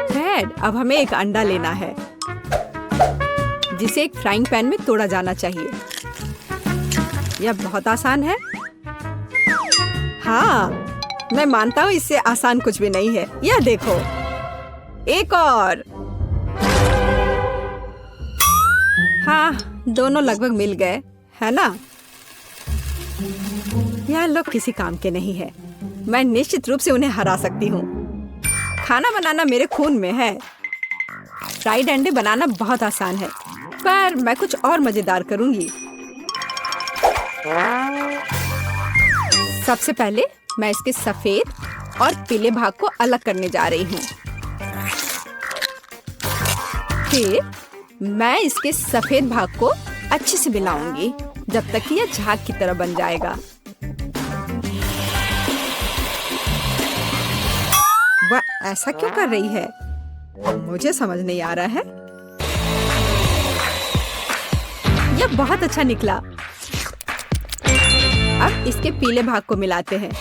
फ्रेड, अब हमें एक अंडा लेना है जिसे एक फ्राइंग पैन में तोड़ा जाना चाहिए। यह बहुत आसान है। हाँ, मैं मानता हूँ इससे आसान कुछ भी नहीं है। यह देखो, एक और। हाँ, दोनों लगभग मिल गए, है ना? यह लोग किसी काम के नहीं है। मैं निश्चित रूप से उन्हें हरा सकती हूँ। खाना बनाना मेरे खून में है। फ्राइड अंडे बनाना बहुत आसान है, पर मैं कुछ और मजेदार करूंगी। सबसे पहले मैं इसके सफेद और पीले भाग को अलग करने जा रही हूँ। फिर मैं इसके सफेद भाग को अच्छे से मिलाऊंगी जब तक कि यह झाग की तरह बन जाएगा। वह ऐसा क्यों कर रही है? मुझे समझ नहीं आ रहा है। यह बहुत अच्छा निकला। अब इसके पीले भाग को मिलाते हैं।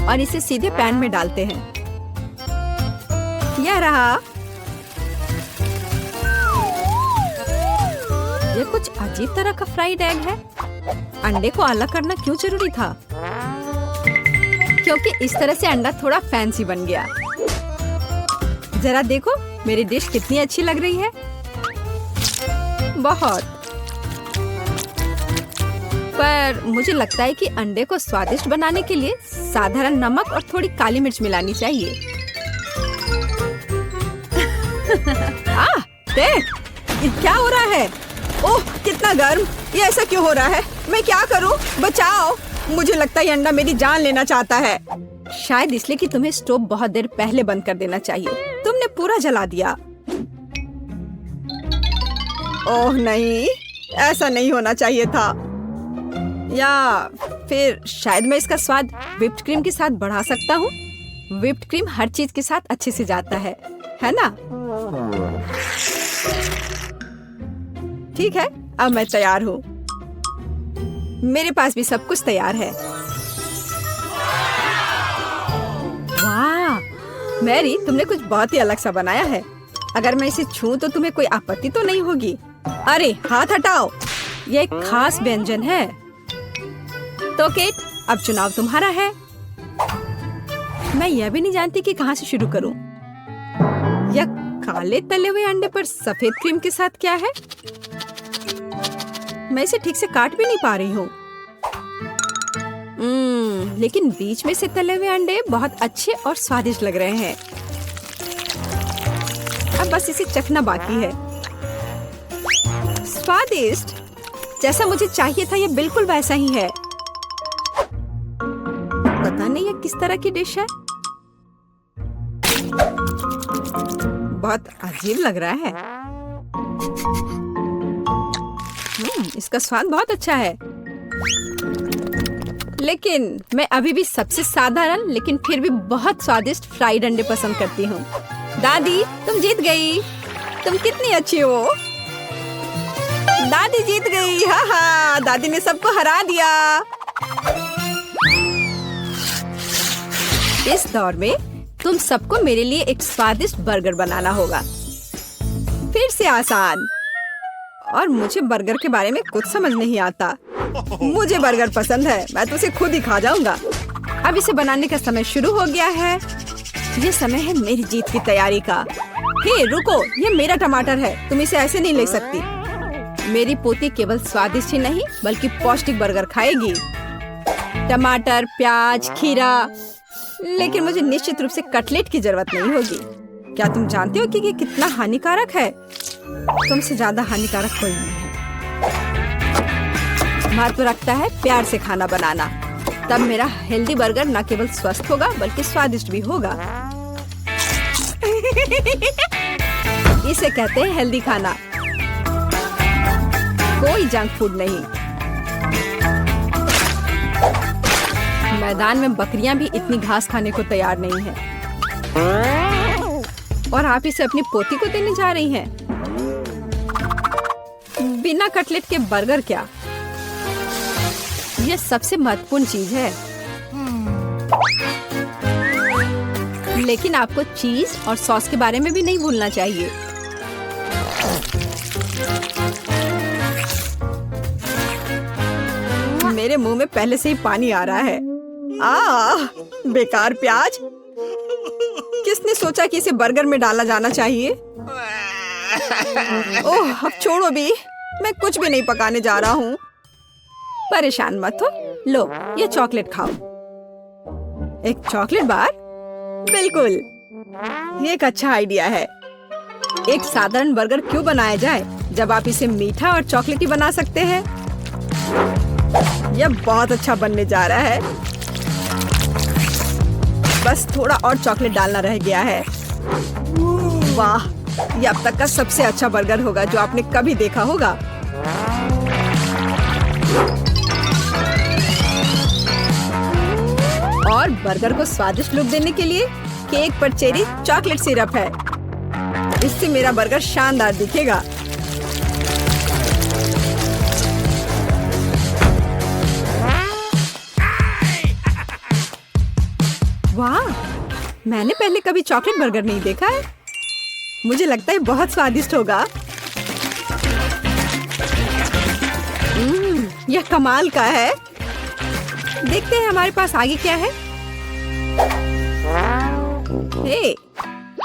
और इसे सीधे पैन में डालते हैं। यह रहा। यह कुछ अजीब तरह का फ्राइड एग है। अंडे को अलग करना क्यों जरूरी था? क्योंकि इस तरह से अंडा थोड़ा फैंसी बन गया। जरा देखो मेरी डिश कितनी अच्छी लग रही है। बहुत। पर मुझे लगता है कि अंडे को स्वादिष्ट बनाने के लिए साधारण नमक और थोड़ी काली मिर्च मिलानी चाहिए। देख, ये क्या हो रहा है? ओह, कितना गर्म! ये ऐसा क्यों हो रहा है? मैं क्या करूं? बचाओ! मुझे लगता है ये अंडा मेरी जान लेना चाहता है। शायद इसलिए कि तुम्हें स्टोव बहुत देर पहले बंद कर देना चाहिए। तुमने पूरा जला दिया। ओह नहीं, ऐसा नहीं होना चाहिए था। या फिर शायद मैं इसका स्वाद व्हिप्ड क्रीम के साथ बढ़ा सकता हूँ। व्हिप्ड क्रीम हर चीज के साथ अच्छे से जाता है ना? ठीक है, अब मैं तैयार हूँ। मेरे पास भी सब कुछ तैयार है। वाह, मैरी, तुमने कुछ बहुत ही अलग सा बनाया है। अगर मैं इसे छूं तो तुम्हें कोई आपत्ति तो नहीं होगी? अरे हाथ हटाओ, ये एक खास व्यंजन है। तो केट, अब चुनाव तुम्हारा है। मैं यह भी नहीं जानती कि कहाँ से शुरू करूं। यह काले तले हुए अंडे पर सफेद क्रीम के साथ क्या है? मैं इसे ठीक से काट भी नहीं पा रही हूँ। लेकिन बीच में से तले हुए अंडे बहुत अच्छे और स्वादिष्ट लग रहे हैं। अब बस इसे चखना बाकी है। स्वादिष्ट, जैसा मुझे चाहिए था, यह बिल्कुल वैसा ही है। पता नहीं यह किस तरह की डिश है। बहुत अजीब लग रहा है। इसका स्वाद बहुत अच्छा है। लेकिन मैं अभी भी सबसे साधारण लेकिन फिर भी बहुत स्वादिष्ट फ्राइड अंडे पसंद करती हूँ। दादी, तुम जीत गई। तुम कितनी अच्छी हो। दादी जीत गई। हाँ हाँ, दादी ने सबको हरा दिया। इस दौर में तुम सबको मेरे लिए एक स्वादिष्ट बर्गर बनाना होगा। फिर से आसान। और मुझे बर्गर के बारे में कुछ समझ नहीं आता। मुझे बर्गर पसंद है, मैं तो उसे खुद ही खा जाऊंगा। अब इसे बनाने का समय शुरू हो गया है। ये समय है मेरी जीत की तैयारी का। हे रुको, ये मेरा टमाटर है, तुम इसे ऐसे नहीं ले सकती। मेरी पोती केवल स्वादिष्ट ही नहीं बल्कि पौष्टिक बर्गर खाएगी। टमाटर, प्याज, खीरा। लेकिन मुझे निश्चित रूप से कटलेट की जरूरत नहीं होगी। क्या तुम जानते हो कि ये कितना हानिकारक है? तुमसे ज्यादा हानिकारक कोई नहीं है। महत्व रखता है प्यार से खाना बनाना। तब मेरा हेल्दी बर्गर न केवल स्वस्थ होगा बल्कि स्वादिष्ट भी होगा। इसे कहते हैं हेल्दी खाना, कोई जंक फूड नहीं। मैदान में बकरियां भी इतनी घास खाने को तैयार नहीं है। और आप इसे अपनी पोती को देने जा रही हैं? बिना कटलेट के बर्गर क्या? यह सबसे महत्वपूर्ण चीज है। लेकिन आपको चीज और सॉस के बारे में भी नहीं भूलना चाहिए। मेरे मुंह में पहले से ही पानी आ रहा है। बेकार प्याज। किसने सोचा कि इसे बर्गर में डाला जाना चाहिए? ओह, अब छोड़ो भी। मैं कुछ भी नहीं पकाने जा रहा हूँ। परेशान मत हो। लो, ये चॉकलेट खाओ। एक चॉकलेट बार? बिल्कुल, ये एक अच्छा आइडिया है। एक साधारण बर्गर क्यों बनाया जाए जब आप इसे मीठा और चॉकलेटी बना सकते हैं? यह बहुत अच्छा बनने जा रहा है। बस थोड़ा और चॉकलेट डालना रह गया है। वाह, यह अब तक का सबसे अच्छा बर्गर होगा जो आपने कभी देखा होगा। और बर्गर को स्वादिष्ट लुक देने के लिए केक पर चेरी चॉकलेट सिरप है। इससे मेरा बर्गर शानदार दिखेगा। वाह, मैंने पहले कभी चॉकलेट बर्गर नहीं देखा है। मुझे लगता है बहुत स्वादिष्ट होगा। यह कमाल का है। देखते हैं हमारे पास आगे क्या है। हे,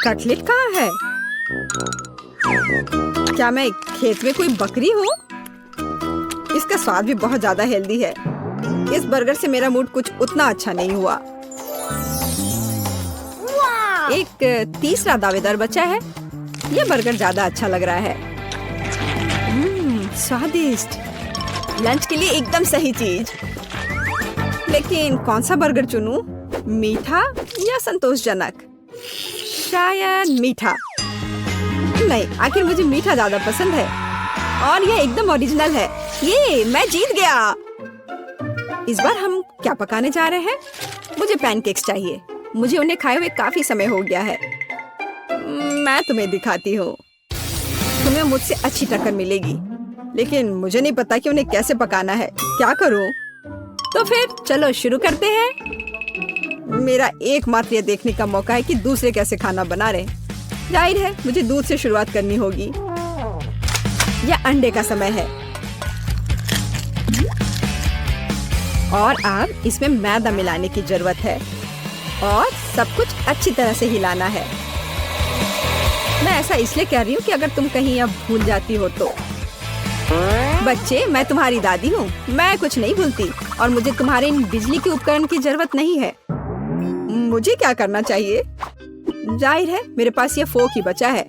कटलेट कहाँ है? क्या मैं खेत में कोई बकरी हूँ? इसका स्वाद भी बहुत ज्यादा हेल्दी है। इस बर्गर से मेरा मूड कुछ उतना अच्छा नहीं हुआ। एक तीसरा दावेदार बचा है। यह बर्गर ज्यादा अच्छा लग रहा है। स्वादिष्ट। लंच के लिए एकदम सही चीज। लेकिन कौन सा बर्गर चुनूं? मीठा या संतोषजनक? शायद मीठा। नहीं, आखिर मुझे मीठा ज्यादा पसंद है। और यह एकदम ओरिजिनल है। ये मैं जीत गया। इस बार हम क्या पकाने जा रहे हैं? मुझे पैनकेक्स चाहिए। मुझे उन्हें खाए हुए काफी समय हो गया है। मैं तुम्हें दिखाती हूँ। तुम्हें मुझसे अच्छी टक्कर मिलेगी, लेकिन मुझे नहीं पता कि उन्हें कैसे पकाना है। क्या करूँ? तो फिर चलो शुरू करते हैं। मेरा एकमात्र ये देखने का मौका है कि दूसरे कैसे खाना बना रहे। जाहिर है मुझे दूध से शुरुआत करनी होगी। यह अंडे का समय है। और अब इसमें मैदा मिलाने की जरूरत है और सब कुछ अच्छी तरह से हिलाना है। मैं ऐसा इसलिए कह रही हूँ कि अगर तुम कहीं अब भूल जाती हो तो। बच्चे, मैं तुम्हारी दादी हूँ। मैं कुछ नहीं भूलती और मुझे तुम्हारे इन बिजली के उपकरण की जरूरत नहीं है। मुझे क्या करना चाहिए? जाहिर है मेरे पास ये फोक ही बचा है।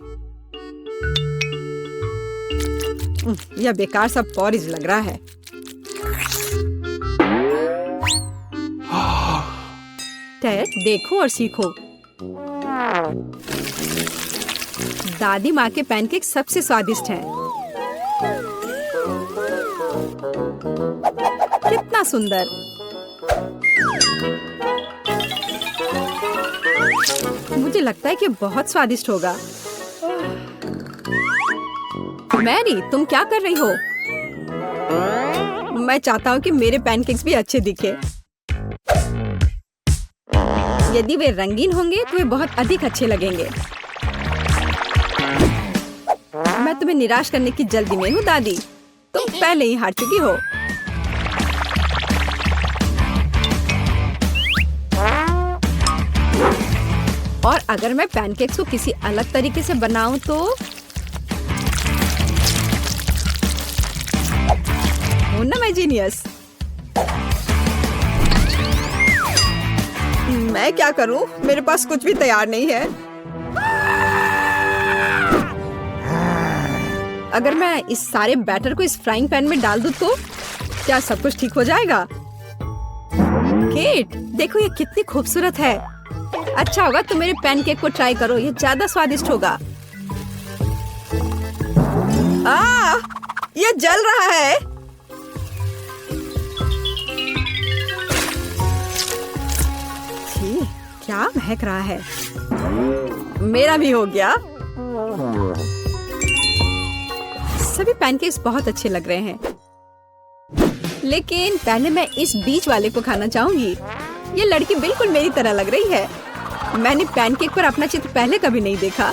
यह बेकार सा पॉरिज लग रहा है। टेड, देखो और सीखो। दादी माँ के पैनकेक सबसे स्वादिष्ट हैं। कितना सुंदर। मुझे लगता है कि बहुत स्वादिष्ट होगा। मैरी, तुम क्या कर रही हो? मैं चाहता हूँ कि मेरे पैनकेक्स भी अच्छे दिखे। यदि वे रंगीन होंगे तो वे बहुत अधिक अच्छे लगेंगे। मैं तुम्हें निराश करने की जल्दी में हूँ दादी। तुम पहले ही हार चुकी हो। और अगर मैं पैनकेक्स को किसी अलग तरीके से बनाऊं तो हूं ना मैं जीनियस। मैं क्या करूं? मेरे पास कुछ भी तैयार नहीं है। अगर मैं इस सारे बैटर को इस फ्राइंग पैन में डाल दूं तो क्या सब कुछ ठीक हो जाएगा? केट, देखो ये कितनी खूबसूरत है। अच्छा होगा तुम मेरे पैनकेक को ट्राई करो। ये ज्यादा स्वादिष्ट होगा। ये जल रहा है। छी, क्या महक रहा है। मेरा भी हो गया। सभी पैनकेक्स बहुत अच्छे लग रहे हैं, लेकिन पहले मैं इस बीच वाले को खाना चाहूंगी। ये लड़की बिल्कुल मेरी तरह लग रही है। मैंने पैनकेक पर अपना चित्र पहले कभी नहीं देखा,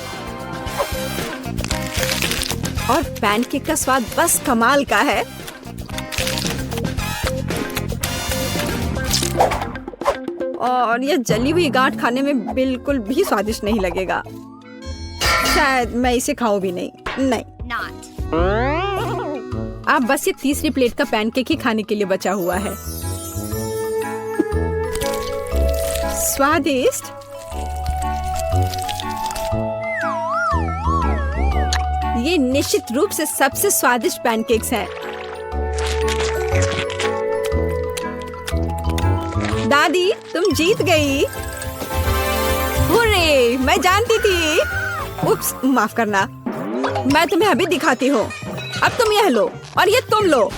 और पैनकेक का स्वाद बस कमाल का है। और यह जली हुई गांठ खाने में बिल्कुल भी स्वादिष्ट नहीं लगेगा। शायद मैं इसे खाऊं भी नहीं। नहीं, Not. अब बस ये तीसरी प्लेट का पैनकेक ही खाने के लिए बचा हुआ है। स्वादिष्ट। ये निश्चित रूप से सबसे स्वादिष्ट पैनकेक्स हैं। दादी, तुम जीत गई। हुर्रे, मैं जानती थी। उप्स, माफ करना। मैं तुम्हें अभी दिखाती हूँ। अब तुम यह लो और ये तुम लो।